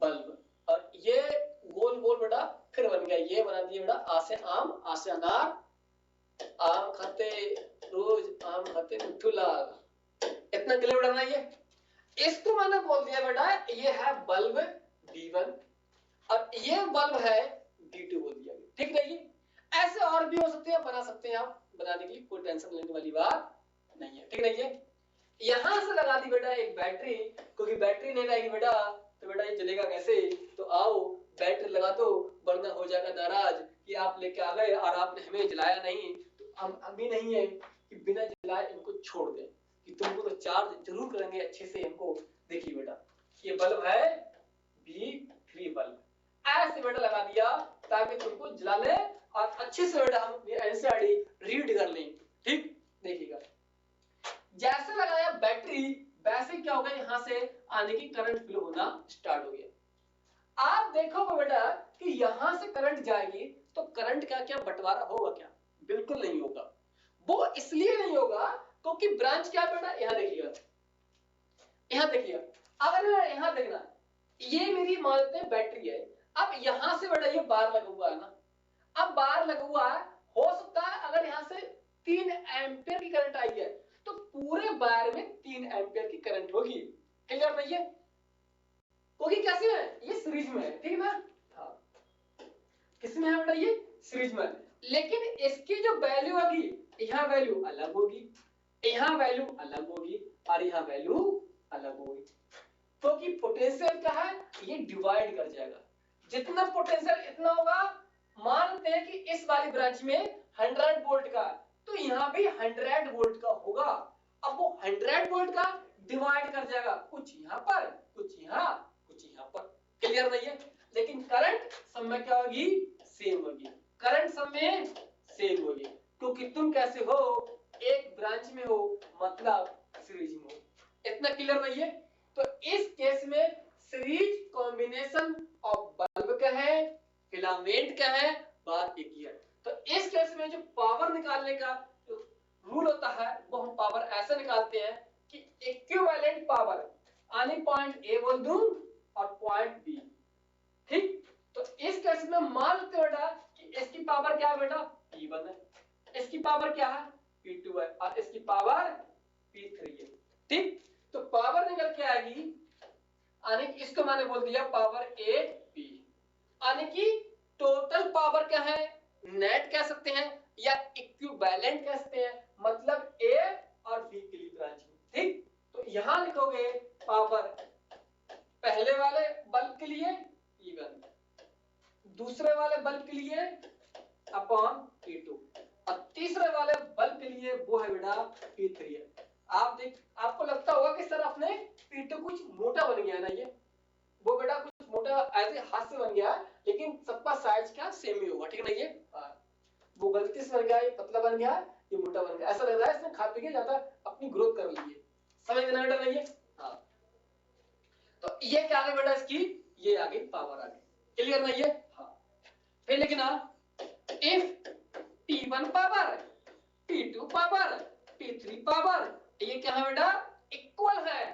बल्ब, और ये गोल गोल बेटा फिर बन गया, ये बना दिया बेटा आ से आम, आ से अनार, आम खाते रोज आम खाते मिट्ठू लाल, इतना क्लियर बेटा ना ये। इसको मैंने बोल दिया बेटा ये है बल्ब B1 और ये बल्ब है B2 बोल दिया, ठीक है ये। ऐसे और भी हो सकते हैं, बना सकते हैं आप, बनाने के लिए कोई टेंशन लेने वाली बात नहीं है, ठीक है ये। यहां से लगा दी बेटा एक बैटरी, क्योंकि बैटरी नहीं रहेगी बेटा तो बेटा ये चलेगा कैसे। तो आओ बैटरी लगा दो, वरना हो जाएगा नाराज कि आप लेके आ गए और आपने हमें जलाया नहीं। तो हम अभी नहीं है कि बिना जलाए इनको छोड़ दें, कि तुमको तो चार्ज जरूर करेंगे अच्छे से हमको। देखिए बेटा ये बल्ब है B3 बल्ब, ऐसे बेटा लगा दिया ताकि तुमको जला ले और अच्छे से बेटा हम एनसीईआरटी रीड कर लें। ठीक, देखिएगा जैसे लगाया बैटरी वैसे क्या होगा, यहां से आने की करंट फ्लो होना स्टार्ट हो गया। आप देखोगे बेटा कि यहां से करंट जाएगी तो करंट का क्या बंटवारा होगा क्या? बिल्कुल नहीं होगा। वो इसलिए नहीं होगा क्योंकि ब्रांच क्या है बेटा, यहां देखिएगा, यहां देखिएगा, अगर यहां देखना ये मेरी मान लेते हैं बैटरी है, अब यहां से बेटा ये बार लगा हुआ है ना, अब बार लगा हुआ है, हो सकता है अगर यहां से 3 एम्पियर की करंट आई है तो पूरे वायर में 3 एम्पियर की करंट होगी। क्लियर नहीं है? क्योंकि कैसे है ये सीरीज में है, ठीक है ना। हाँ, किसमें है बेटा ये सीरीज में, लेकिन इसकी जो वैल्यू होगी यहां वैल्यू अलग होगी, यहां वैल्यू अलग होगी और यहां वैल्यू अलग होगी। क्योंकि पोटेंशियल क्या है, ये डिवाइड कर जाएगा, जितना पोटेंशियल इतना होगा। मानते हैं कि इस वाली ब्रांच में 100 वोल्ट का, तो यहाँ भी 100 वोल्ट का होगा। अब वो 100 वोल्ट का डिवाइड कर जाएगा, कुछ यहाँ पर कुछ यहाँ कुछ यहाँ पर। क्लियर नहीं है? लेकिन करंट सब में क्या होगी, सेम होगी, करंट सब में सेम होगी, क्योंकि तुम कैसे हो, एक ब्रांच में हो, मतलब सीरीज में हो। इतना क्लियर नहीं है? तो इस केस में सीरीज कॉम्बिनेशन ऑफ बल्ब का है, फिलामेंट का है, बात एक ही है। तो इस केस में जो पावर निकालने का रूल होता है वो हम पावर ऐसे निकालते हैं कि इक्विवेलेंट पावर, यानी पॉइंट ए बोल दूं और पॉइंट बी। ठीक, तो इस केस में मान लेते हो बेटा कि इसकी पावर क्या है बेटा, P1 है, इसकी पावर क्या है, P2 है, और इसकी पावर P3 है। ठीक, तो पावर निकल के आएगी, यानी कि इसको मैंने बोल दिया पावर A B, यानी कि टोटल पावर क्या है, नेट कह सकते हैं या इक्विवेलेंट कह सकते हैं, मतलब A और B के लिए ब्रांच में। ठीक, तो यहां लिखोगे पावर पहले वाले बल्ब के लिए E1, दूसरे वाले बल्ब के लिए अपॉन P2, और तीसरे वाले बल्ब के लिए वो है बेटा P3 है। आपको लगता होगा कि सर अपने P2 कुछ मोटा बन गया ना, ये वो बेटा कुछ मोटा ऐसे हाथ से बन गया, लेकिन सबका साइज क्या सेम ही होगा। ठीक है ना, ये वो गलती से बन गया, ये पतला बन गया, ये मोटा बन गया, ऐसा लग रहा है इसने खा पी के ज्यादा अपनी ग्रोथ कर ली है। समझ में बेटा नहीं है? हाँ, तो ये क्या आ गई बेटा इसकी, ये आ गई पावर आ गई। क्लियर नहीं है? हाँ, फिर लेकिन if P1 power, P2 power, P3 power, ये क्या है बेटा, इक्वल है,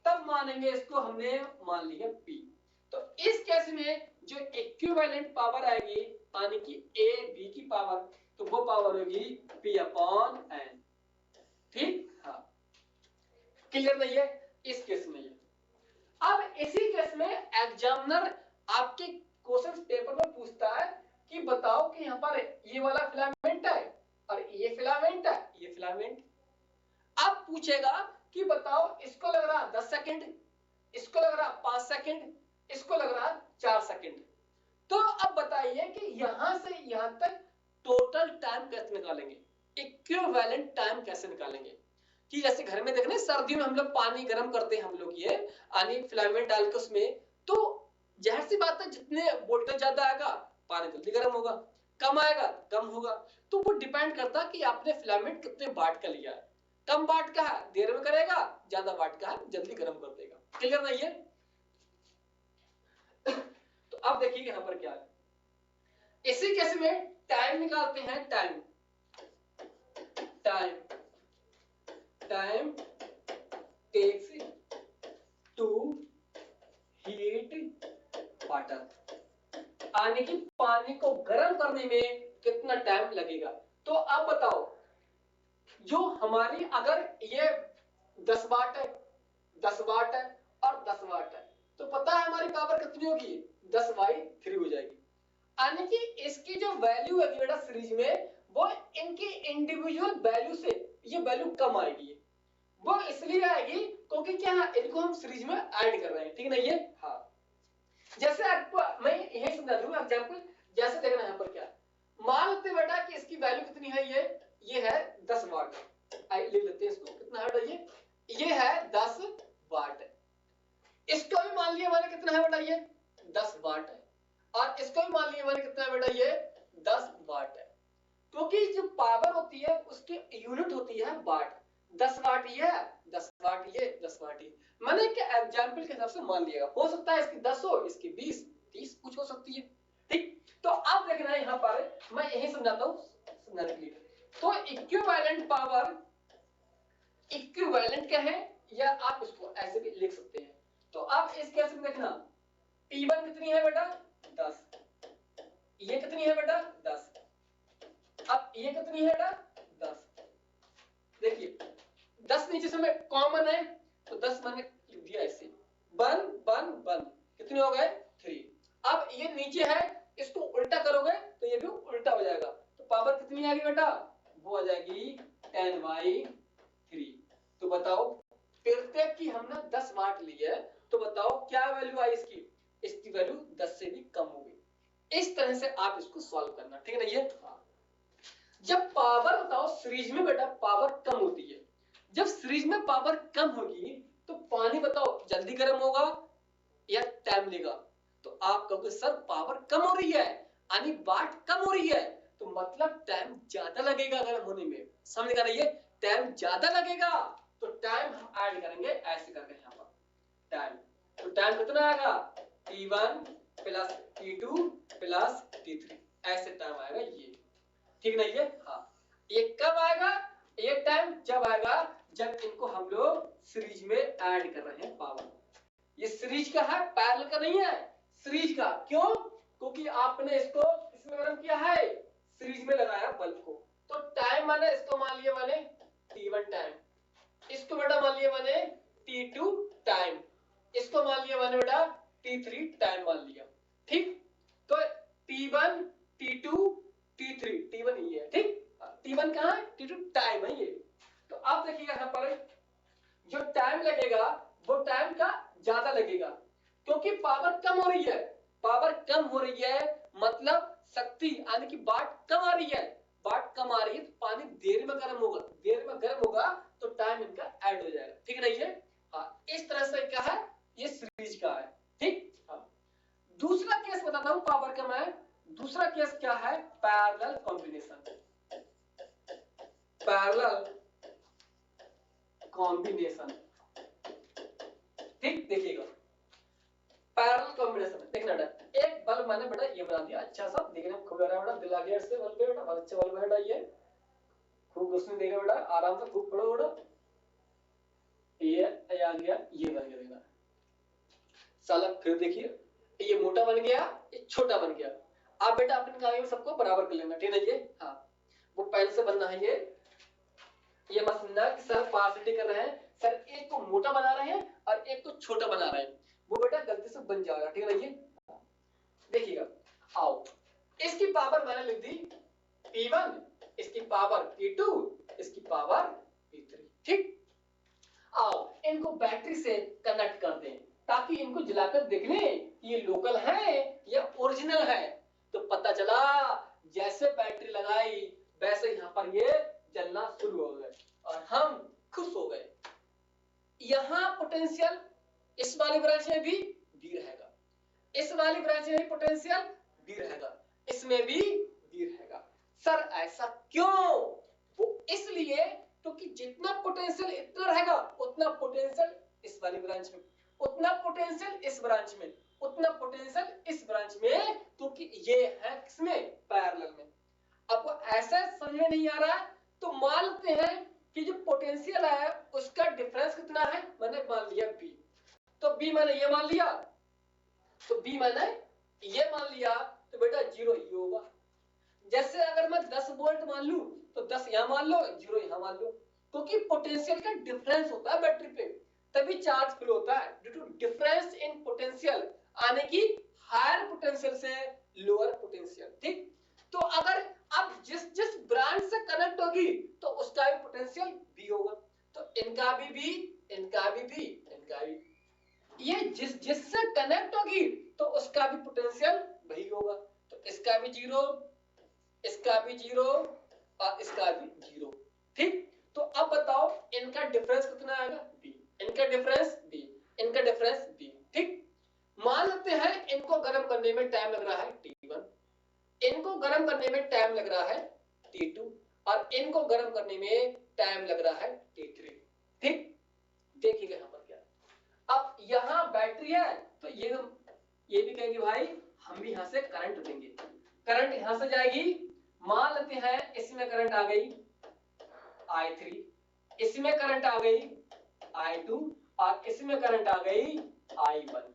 तब मानेंगे इसको हमने मान लिया P। तो इस केस में जो इक्विवेलेंट पावर आएगी, यानी कि A B की पावर, तो वो पावर होगी P अपॉन N। ठीक, हाँ, क्लियर नहीं है? इस केस में ये। अब इसी केस में एग्जामिनर आपके क्वेश्चन पेपर में पूछता है कि बताओ कि यहाँ पर ये वाला फिलामेंट है और ये फिलामेंट है, ये फिलामेंट। अब पूछेगा कि बताओ इसको लग रहा 10 सेकंड, इसको लग रहा 5 सेकंड, इसको लग रहा 4 सेकंड। तो अब बताइए कि यहां से यहां तक टोटल टाइम कैसे निकालेंगे, इक्विवेलेंट टाइम कैसे निकालेंगे। कि जैसे घर में देखने सर्दियों में हम लोग पानी गर्म करते हैं, हम लोग ये यानी फिलामेंट डाल के उसमें, तो जाहिर सी बात है जितने वोल्टेज ज्यादा आएगा पानी जल्दी गर्म होगा, कम आएगा कम होगा। तो वो डिपेंड करता है कि आपने फिलामेंट कितने वाट का लिया है, कम वाट का है देर में करेगा, ज्यादा वाट का है जल्दी गर्म कर देगा। क्लियर नहीं है? तो अब देखिए यहां पर क्या है, इसी केस में टाइम निकालते हैं, time time time takes to heat water, यानी कि पानी को गर्म करने में कितना टाइम लगेगा। तो अब बताओ, जो हमारी अगर ये 10 वाट है, 10 वाट है और 10 वाट है, तो पता है हमारी पावर कितनी होगी, 10/3 हो जाएगी। यानी कि इसकी जो वैल्यू है बेटा सीरीज में, वो इनकी इंडिविजुअल वैल्यू से ये वैल्यू कम आएगी। वो इसलिए आएगी क्योंकि क्योंकि क्या है, इनको हम सीरीज में ऐड कर रहे हैं, ठीक है ना ये। हाँ, जैसे आपको मैं यही समझा दूंगा एग्जांपल, जैसे देखना यहाँ पर क्या, मान लेते हैं बेटा कि इसकी वैल्यू कितनी है, ये है 10 वाट। लिख लेते हैं इसको, कितना है बेटा ये है 10 वाट है। इसको भी मान लिया मैंने कितना है बेटा, ये 10 वाट है, और इसको भी मान लिया मैंने कितना है बेटा, ये 10 वाट है। क्योंकि जो पावर होती है उसकी यूनिट होती है वाट। 10 वाट ये है, 10 वाट ये, 10 वाट ये। मैंने एक एग्जांपल के हिसाब से मान लिया, हो सकता है इसकी 10 हो, इसकी 20 30 कुछ हो सकती है, ठीक। तो अब देखना है यहाँ पर, मैं यही समझाता हूँ समझाने के लिए। तो इक्विवेलेंट पावर, इक्विवेलेंट क्या है, या आप इसको ऐसे भी लिख सकते हैं। तो आप इस केस में देखना, P1 कितनी है बेटा 10, ये कितनी है बेटा 10, अब ये कितनी है बेटा 10। देखिए 10 नीचे से में कॉमन है, तो 10 मैंने लिख दिया ऐसे, 1 1 1 कितने हो गए 3। अब ये नीचे है, इसको उल्टा करोगे तो ये भी उल्टा हो जाएगा, तो पावर कितनी आएगी बेटा, वो आ जाएगी 10/3। तो बताओ, प्रत्येक की हमने 10 वाट ली है, तो बताओ क्या वैल्यू आई इसकी, इसकी वैल्यू 10 से भी कम हो गई। इस तरह से आप इसको सॉल्व करना, ठीक है ना ये। जब पावर बताओ सीरीज में बेटा पावर कम होती है, जब सीरीज में पावर कम होगी तो पानी बताओ जल्दी गर्म होगा या टाइम लेगा। तो आप कहोगे सर पावर कम हो रही है, यानी वाट कम हो रही है, तो मतलब टाइम ज्यादा लगेगा गर्म होने में। समझ गए ये, टाइम ज्यादा लगेगा, तो टाइम हम ऐड करेंगे ऐसे करके यहाँ पर टाइम। तो टाइम कितना आएगा, T1 plus T2 plus T3, ऐसे टाइम आएगा ये, ठीक नहीं है। हाँ, ये कब आएगा, ये टाइम जब आएगा जब इनको हम लोग सीरीज में ऐड कर रहे हैं पावर। ये सीरीज का है, पैरेलल का नहीं है, सीरीज का। क्यों, क्योंकि आपने इसको इसमें गर्म किया है, सीरीज में लगाया बल्ब को। तो टाइम मैंने इसको मान लिया मैंने T1 टाइम, इसको बेटा मान लिया मैंने T2 टाइम, इसको मान लिया मैंने बेटा T3 टाइम मान लिया, ठीक। तो T1 T2 T3, T1 ये है, ठीक। T1 कहाँ है, T2 टाइम है ये। तो अब देखिएगा यहाँ पर जो टाइम लगेगा वो टाइम का ज्यादा लगेगा, क्योंकि पावर कम हो रही है। पावर कम हो रही है मतलब शक्ति यानी कि वाट कम आ रही है, वाट कम आ रही है तो पानी देर में गर्म होगा, देर में गर्म होगा तो टाइम इनका ऐड हो जाएगा, ठीक है ये। हाँ, इस तरह से क्या है, ये सीरीज का है, ठीक। हाँ, दूसरा केस बताता हूँ पावर कम है। दूसरा केस क्या है, पैरेलल कॉम्बिनेशन। पैरेलल कॉम्बिनेशन, ठीक। देखिएगा पैरेलल कॉम्बिनेशन देखना बेटा, एक बल्ब मैंने बेटा ये बना दिया अच्छा सा, देखने में खूब लग रहा है बेटा, दिल आ गया इससे बल्ब पे बेटा, बहुत अच्छा बल्ब है बेटा ये, खूब रोशनी देगा बेटा, आराम से खूब पढ़ो बेटा। ये आ गया, ये बन गया देखना साला। फिर देखिए ये मोटा बन गया, ये छोटा बन गया। आप बेटा अपने कागज सबको बराबर कर लेना, ठीक है ये। हाँ, वो पेन से बनना है ये मत समझना कि सर पार्सिटी कर रहे हैं, सर एक को मोटा बना रहे हैं और एक को छोटा बना रहे हैं, वो बेटा गलती से बन जाएगा, ठीक है ये। देखिएगा, आओ इसकी पावर मैंने लिख दी P1, इसकी पावर P2, इसकी पावर P3, ठीक। आओ इनको बैटरी से कनेक्ट कर दें ताकि इनको जलाकर देख लें ये लोकल है या ओरिजिनल है। तो पता चला जैसे बैटरी लगाई वैसे यहाँ पर ये जलना शुरू हो गए और हम खुश हो गए। यहाँ पोटेंशियल इस वाली ब्रांच में भी V रहेगा, इस वाली ब्रांच में भी पोटेंशियल V रहेगा, इसमें भी V रहेगा। सर ऐसा क्यों, वो इसलिए क्योंकि जितना पोटेंशियल इतना रहेगा उतना पोटेंशियल इस वाली ब्रांच में, उतना पोटेंशियल इस ब्रांच में, उतना पोटेंशियल इस ब्रांच में, क्योंकि ये है किसमें, पैरेलल में। आपको ऐसा समझ में नहीं आ रहा है तो मान लेते हैं कि जो पोटेंशियल है उसका डिफरेंस कितना है, मैंने मान लिया B। तो B मैंने ये मान लिया, तो B मैंने ये मान लिया, तो बेटा 0 ये होगा। जैसे अगर मैं 10 वोल्ट मान लूं तो 10 यहां मान लो, 0 यहां मान लो, क्योंकि पोटेंशियल का डिफरेंस होता है बैटरी पे, तभी चार्ज फ्लो होता है, due to difference in potential, आने की हायर पोटेंशियल से लोअर पोटेंशियल, ठीक। तो अगर अब जिस जिस ब्रांच से कनेक्ट होगी तो उसका भी पोटेंशियल भी होगा, तो इनका भी इनका भी ये जिससे कनेक्ट होगी तो उसका भी पोटेंशियल वही होगा, तो इसका भी जीरो, इसका भी जीरो और इसका भी जीरो। ठीक, तो अब बताओ इनका डिफरेंस कितना आएगा, बी, इनका डिफरेंस बी, इनका डिफरेंस बी। ठीक, मान लेते हैं इनको गर्म करने में टाइम लग रहा है T1, इनको गर्म करने में टाइम लग रहा है T2 और इनको गर्म करने में टाइम लग रहा है T3। ठीक, देखिएगा यहां पर क्या, अब यहां बैटरी है तो ये भी कहेगी भाई हम भी यहां से करंट देंगे, करंट यहां से जाएगी, मान लेते हैं इसमें करंट आ गई I3, इसमें करंट आ गई I2 और इसमें करंट आ गई I1।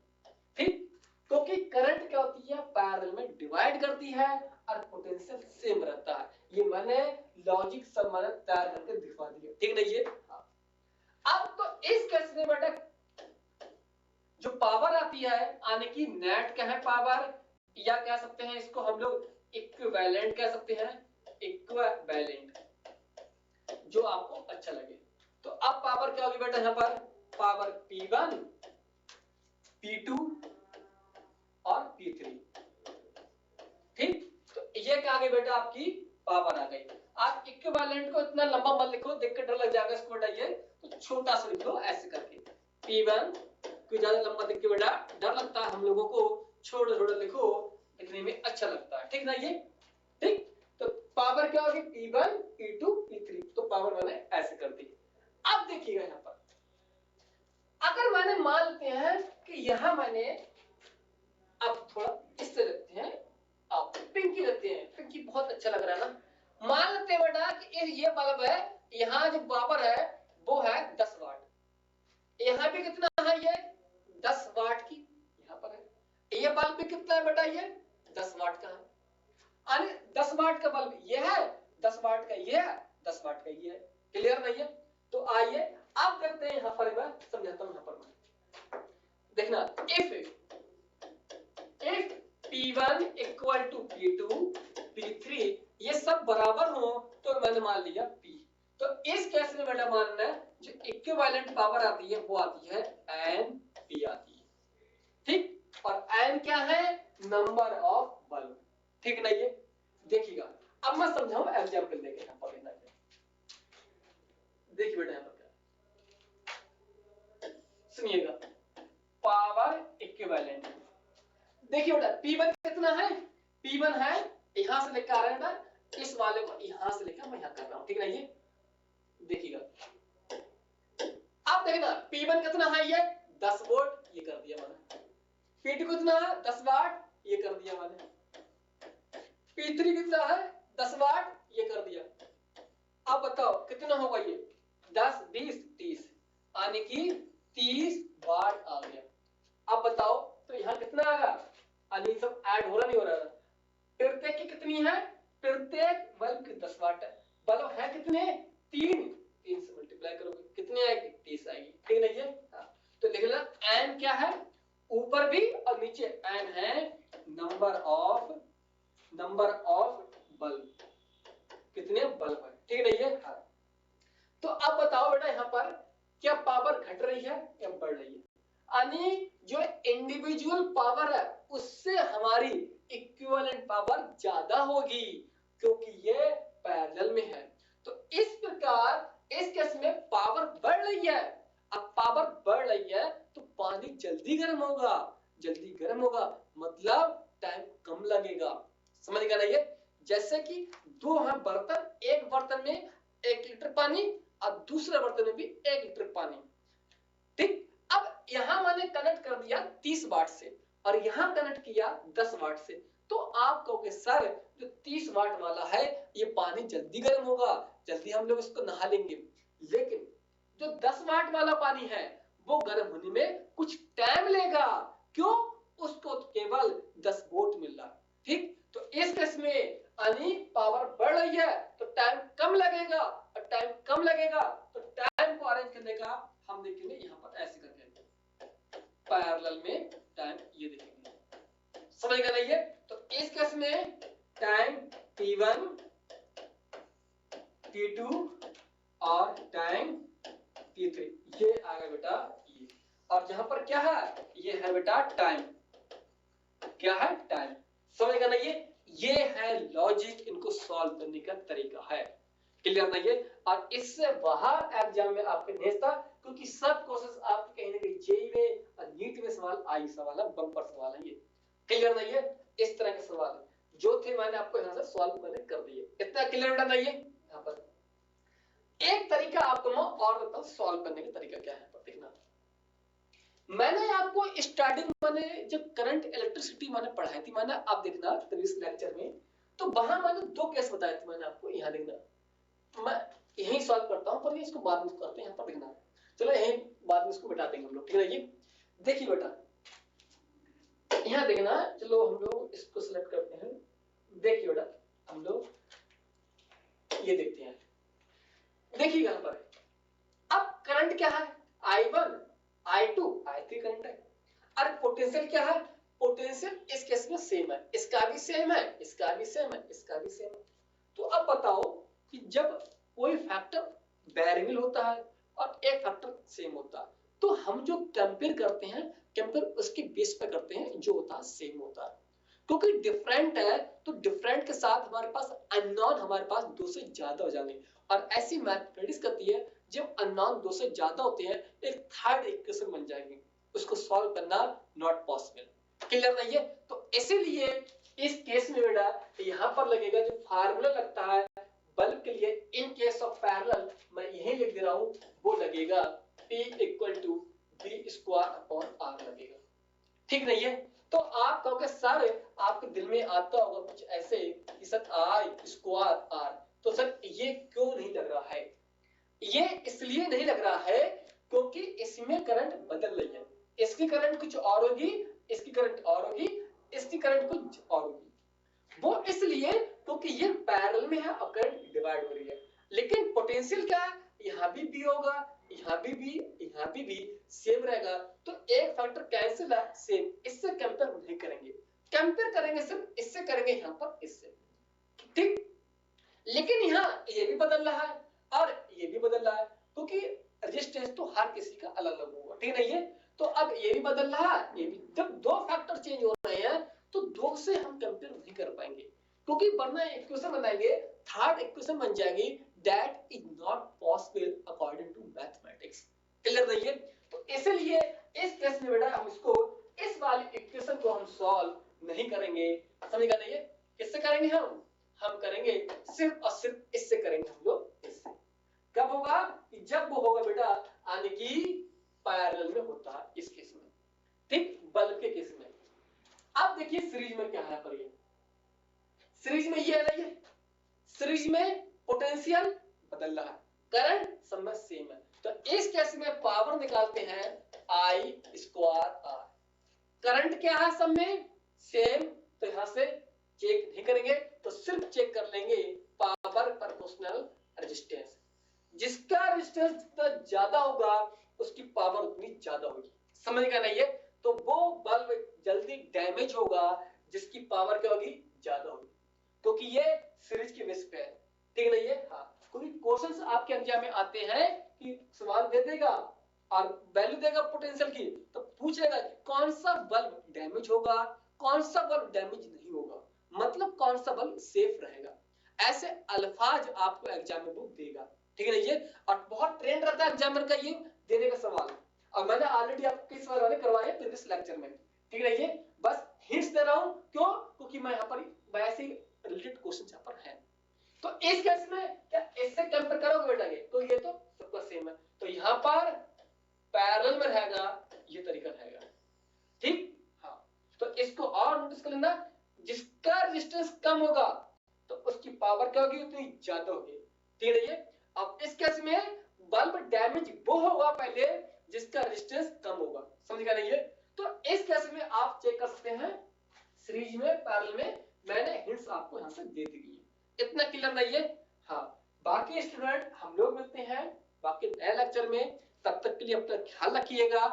ठीक, क्योंकि करंट क्या होती है, पैरेलल में डिवाइड करती है और पोटेंशियल सेम रहता है। ये मैंने लॉजिक संबंध तैयार करके दिखा दिया। ठीक नहीं है, हाँ। अब तो इस केस में बेटा जो पावर आती है आने की नेट क्या है पावर, या कह सकते हैं इसको हम लोग इक्विवेलेंट कह सकते हैं, इक्विवेलेंट जो आपको अच्छा लगे। तो अब पावर क्या होगी बेटा, यहां पर पावर P1, P2 और P3। ठीक, तो ये क्या आ गई बेटा आपकी पावर आ गई। आप इक्विवेलेंट को इतना लंबा मत लिखो, देख के डर लग जाएगा इसको बेटा, ये तो छोटा सा लिख लो ऐसे करके, P1 कोई ज्यादा लंबा लिख के बेटा डर लगता है हम लोगों को, छोटा छोटा लिखो लिखने में अच्छा लगता है। ठीक ना ये, ठीक, तो पावर क्या होगी P1, P2, P3, तो पावर मैंने ऐसे कर दी। अब देखिएगा यहां पर अगर मैंने मान लेते हैं कि यहां मैंने अब थोड़ा इससे रखते हैं, अब पिंकी रखते हैं, पिंकी बहुत अच्छा लग रहा है ना। मान लेते हैं बेटा कि ये बल्ब है, यहां जो पावर है वो है 10 वाट, यहां भी कितना है ये 10 वाट की यहां पर है, ये बल्ब भी कितना है बेटा ये 10 वाट का है, यानी 10 वाट का बल्ब ये है, 10 वाट का ये है, 10 वाट का ये है। क्लियर नहीं है, तो आइए अब देखते हैं यहां पर मैं समझाता हूं। यहां पर मैं देखना, if P1 equal to P2 P3 ये सब बराबर हो तो मैंने मान लिया P। तो इस केस में बेटा मानना है जो इक्विवेलेंट पावर आती है वो आती है N आती है। ठीक, और N क्या है, नंबर ऑफ बल्ब। ठीक नहीं है, देखिएगा अब मैं समझाऊं एग्जांपल लेके। यहां पर देखिए बेटा यहां पर क्या, सुनिएगा, पावर इक्विवेलेंट। देखिए बेटा P1 कितना है, P1 है यहां से लेकर आ रहे हैं ना, इस वाले को यहां से लेकर मैं यहां कर रहा हूं। ठीक है ये देखिएगा, अब देखना P1 कितना है, ये 10 वोल्ट ये कर दिया मैंने, P2 कितना है 10 वाट ये कर दिया मैंने, P3 कितना है 10 वाट ये कर दिया। अब बताओ कितना होगा ये 10 20 30, यानी कि 30 वाट आ गया। अब बताओ तो यहाँ कितना आएगा, यानी सब ऐड हो रहा नहीं हो रहा, प्रत्येक की कितनी है, प्रत्येक बल्ब की 10 वाट है, बल्ब है कितने 3 से मल्टीप्लाई करोगे कितनी आएगी 30 आएगी। ठीक नहीं है, तो लिख लेना n क्या है, ऊपर भी और नीचे n है नंबर ऑफ बल्ब, कितने बल्ब है। ठीक नहीं है, तो अब बताओ बेटा यहाँ पर क्या पावर घट रही है या बढ़ रही है, यानी जो इंडिविजुअल पावर है उससे हमारी इक्विवेलेंट पावर ज्यादा होगी क्योंकि ये पैरेलल में है। तो इस प्रकार इस केस में पावर बढ़ रही है, अब पावर बढ़ रही है तो पानी जल्दी गर्म होगा, जल्दी गर्म होगा मतलब टाइम कम लगेगा। समझ गया ना ये, जैसे कि दो हैं बर्तन, एक बर्तन में 1 लीटर पानी और दूसरे बर्तन में भी 1 लीटर पानी। ठीक, अब यहां मैंने कनेक्ट कर दिया 30 वाट से और यहां कनेक्ट किया 10 वाट से, तो आप कहोगे सर जो 30 वाट वाला है ये पानी जल्दी गर्म होगा, जल्दी हम लोग इसको नहा लेंगे, लेकिन जो 10 वाट वाला पानी है वो गर्म होने में कुछ टाइम लेगा, क्यों, उसको तो केवल 10 वोल्ट मिल रहा है। ठीक, तो इस केस में यानी पावर बढ़ रही है तो टाइम कम लगेगा, और टाइम कम लगेगा तो टाइम को अरेंज करने का हम देखेंगे यहां पर ऐसे करके पैरेलल में टाइम ये देखेंगे। समझ गए ना ये, तो इस केस में टाइम T1 T2 और टाइम T3 ये आएगा बेटा ये, और यहाँ पर क्या है, ये है बेटा टाइम, क्या है टाइम, समझ गया ना। ये है लॉजिक, इनको सॉल्व करने का तरीका है, क्लियर ना ये। और इससे बाहर एग्जाम में आपके नहीं था, क्योंकि सब क्वेश्चंस आपके कहीं ना कहीं जेईई में और नीट में सवाल आई सवाल है, बम्पर सवाल है ये, क्लियर ना ये। इस तरह के सवाल है जो थे मैंने आपको यहाँ से सॉल्व मैंने कर दिए, इतना क्लियर बेटा ना ये। यहाँ पर एक तरीका आपको मैं और बताऊं सॉल्व करने का तरीका क्या है, देखना। मैंने आपको स्टार्टिंग मैंने जब करंट इलेक्ट्रिसिटी मैंने पढ़ाई थी, मैंने आप देखना प्रीवियस लेक्चर में, तो वहां मैंने दो केस बताए थे मैंने आपको, यहाँ देखना मैं यही सॉल्व करता हूं, पर ये इसको बाद में करते हैं, यहाँ पर देखना। चलो यही बाद में इसको बिठा देंगे हम लोग, ठीक है। ये देखिए बेटा, यहाँ देखना, चलो हम लोग इसको सिलेक्ट करते हैं। देखिए बेटा, हम लोग ये देखते हैं, देखिए यहाँ पर अब करंट क्या है, I1 I2 I3 करंट है। और पोटेंशियल क्या है, पोटेंशियल इस केस में सेम है, इसका भी सेम है, इसका भी सेम है, इसका भी सेम है। तो अब बताओ कि जब कोई फैक्टर वेरिएबल होता है और एक फैक्टर सेम होता है, तो हम जो कंपेयर करते हैं, कंपेयर उसके बेस पे करते हैं जो होता है सेम होता है। क्योंकि डिफरेंट है तो डिफरेंट के साथ हमारे पास अननोन हमारे पास दो से ज्यादा हो जाएंगे, और ऐसी मैथमेटिक्स करती है जब अननोन दो से ज्यादा होते हैं एक थर्ड इक्वेशन बन जाएगी, उसको सॉल्व करना नॉट पॉसिबल, क्लियर नहीं है। तो इसीलिए इस केस में बेटा यहाँ पर लगेगा जो फार्मूला लगता है बल्ब के लिए इन केस ऑफ पैरेलल, मैं यही लिख दे रहा हूँ, वो लगेगा P = V²/R लगेगा, ठीक नहीं है। तो आप कहोगे सर आपके दिल में आता होगा कुछ ऐसे कि सर I²R, तो सर ये क्यों नहीं लग रहा है, ये इसलिए नहीं लग रहा है क्योंकि इसमें करंट बदल रही है, इसकी करंट कुछ और होगी, इसकी करंट और होगी, इसकी करंट कुछ और होगी। वो इसलिए क्योंकि ये पैरेलल में है और करंट डिवाइड हो रही है। लेकिन पोटेंशियल क्या है, यहाँ भी होगा, यहाँ भी सेम रहेगा, तो एक फैक्टर कैंसिल है सेम, इससे कंपेयर नहीं करेंगे, कंपेयर करेंगे सिर्फ इससे करेंगे, यहाँ पर इससे, ठीक। लेकिन यहाँ ये भी बदल रहा है और ये भी बदल रहा है, क्योंकि रेजिस्टेंस तो हर किसी का अलग अलग होगा, ठीक नहीं है। तो अब ये भी बदल रहा है, ये भी, जब दो फैक्टर चेंज हो रहे हैं तो दो से हम कंपेयर नहीं कर पाएंगे, क्योंकि वरना इक्वेशन बनाएंगे, थर्ड इक्वेशन बन जाएगी, that is not possible according to mathematics, clear नहीं है। तो इसलिए इस केस में बेटा हम इसको, इस वाली इक्वेशन को हम सॉल्व नहीं करेंगे, समझ गया नहीं है। किससे करेंगे हम करेंगे सिर्फ और सिर्फ इससे करेंगे हम लोग, इससे। कब होगा, जब वो होगा बेटा यानी कि पैरेलल में होता है इस केस में, ठीक, बल्ब के केस में। अब देखिए सीरीज में क्या है, पर ये सीरीज में ये है ना, ये सीरीज में पोटेंशियल बदल रहा है, करंट सब में सेम है, तो इस केस में पावर निकालते हैं I²R। करंट क्या है सब में सेम, तो यहां से चेक नहीं करेंगे, तो सिर्फ चेक कर लेंगे पावर प्रोपोर्शनल रेजिस्टेंस, जिसका रेजिस्टेंस जितना ज्यादा होगा उसकी पावर उतनी ज्यादा होगी, समझ गया नहीं है। तो वो बल्ब जल्दी डैमेज होगा जिसकी पावर क्या होगी, ज्यादा होगी, क्योंकि ये सीरीज के बेस पे है, ठीक नहीं है। हाँ, क्योंकि क्वेश्चंस आपके एग्जाम में आते हैं कि सवाल दे देगा और वैल्यू देगा पोटेंशियल की, तो पूछेगा कि कौन सा बल्ब डैमेज होगा, कौन सा बल्ब डैमेज नहीं होगा, मतलब कौन सा बल्ब सेफ रहेगा, ऐसे अल्फाज आपको एग्जाम में वो देगा, ठीक है ये। और बहुत ट्रेंड रहता है एग्जामिनर का ये देने का सवाल, और मैंने ऑलरेडी आपको कई सवाल करवाए प्रीवियस लेक्चर में, ठीक है ये। बस हिंट्स दे रहा हूं, क्यों, क्योंकि मैं यहाँ पर वैसे रिलेटेड क्वेश्चन यहाँ पर है। तो इस केस में क्या इससे कंपेयर करोगे बेटा, ये तो ये तो सबका सेम है, तो यहाँ पर पैरेलल में रहेगा, ये तरीका रहेगा, ठीक। हाँ, तो इसको और नोटिस कर लेना, जिसका रेजिस्टेंस कम होगा तो उसकी पावर क्या होगी, उतनी ज्यादा होगी, ठीक है ये। अब इस केस में बल्ब डैमेज वो होगा पहले जिसका रेजिस्टेंस कम होगा, समझ गया नहीं है। तो इस केस में आप चेक कर सकते हैं सीरीज में पैरेलल में, मैंने हिंट्स आपको यहां से दे दी है, इतना क्लियर नहीं है। हाँ, बाकी स्टूडेंट हम लोग मिलते हैं बाकी नए लेक्चर में, तब तक के लिए अपना ख्याल रखिएगा,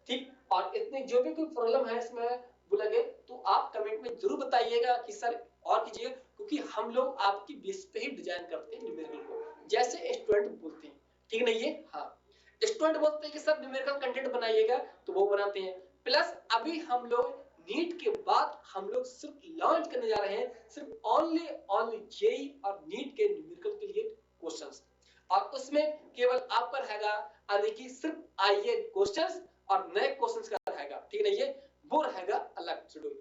ठीक। और इतने जो भी कोई प्रॉब्लम है इसमें वो लगे तो आप कमेंट में जरूर बताइएगा कि सर और कीजिए, क्योंकि हम लोग आपकी बेस पे ही डिजाइन करते हैं न्यूमेरिकल को, जैसे स्टूडेंट बोलते हैं, ठीक नहीं है। हाँ, स्टूडेंट बोलते हैं कि सर न्यूमेरिकल कंटेंट बनाइएगा, तो वो बनाते हैं। प्लस अभी हम लोग नीट के बाद हम लोग सिर्फ लॉन्च करने जा रहे हैं सिर्फ ओनली जेई और नीट के न्यूमेरिकल के लिए क्वेश्चंस, और उसमें केवल आपका रहेगा यानी कि सिर्फ आईए क्वेश्चंस और नए क्वेश्चंस का रहेगा, ठीक है ना, ये वो रहेगा अलग शेड्यूल।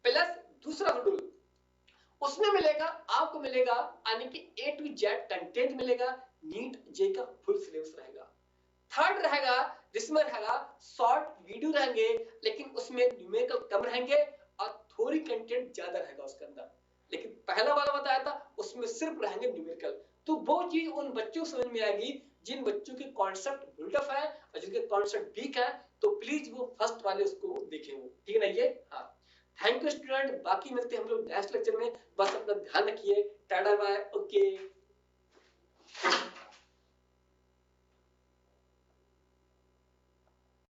प्लस दूसरा शेड्यूल उसमें मिलेगा, आपको मिलेगा यानी कि ए टू जेड कंटेंट मिलेगा, नीट जे का फुल सिलेबस रहेगा। थर्ड रहेगा जिसमें रहेगा शॉर्ट वीडियो रहेंगे, लेकिन उसमें न्यूमेरिकल कम रहेंगे और थोड़ी कंटेंट ज्यादा रहेगा उसके अंदर। लेकिन पहला वाला बताया था उसमें सिर्फ रहेंगे न्यूमेरिकल। तो वो चीज उन बच्चों को समझ में आएगी जिन बच्चों के कॉन्सेप्ट बिल्डअप है और जिनके कॉन्सेप्ट वीक है, तो प्लीज वो फर्स्ट वाले उसको देखें वो, ठीक है ना ये। हाँ, थैंक यू स्टूडेंट, बाकी मिलते हैं हम लोग नेक्स्ट लेक्चर में। बस अपना ध्यान रखिए, टाटा बाय, ओके।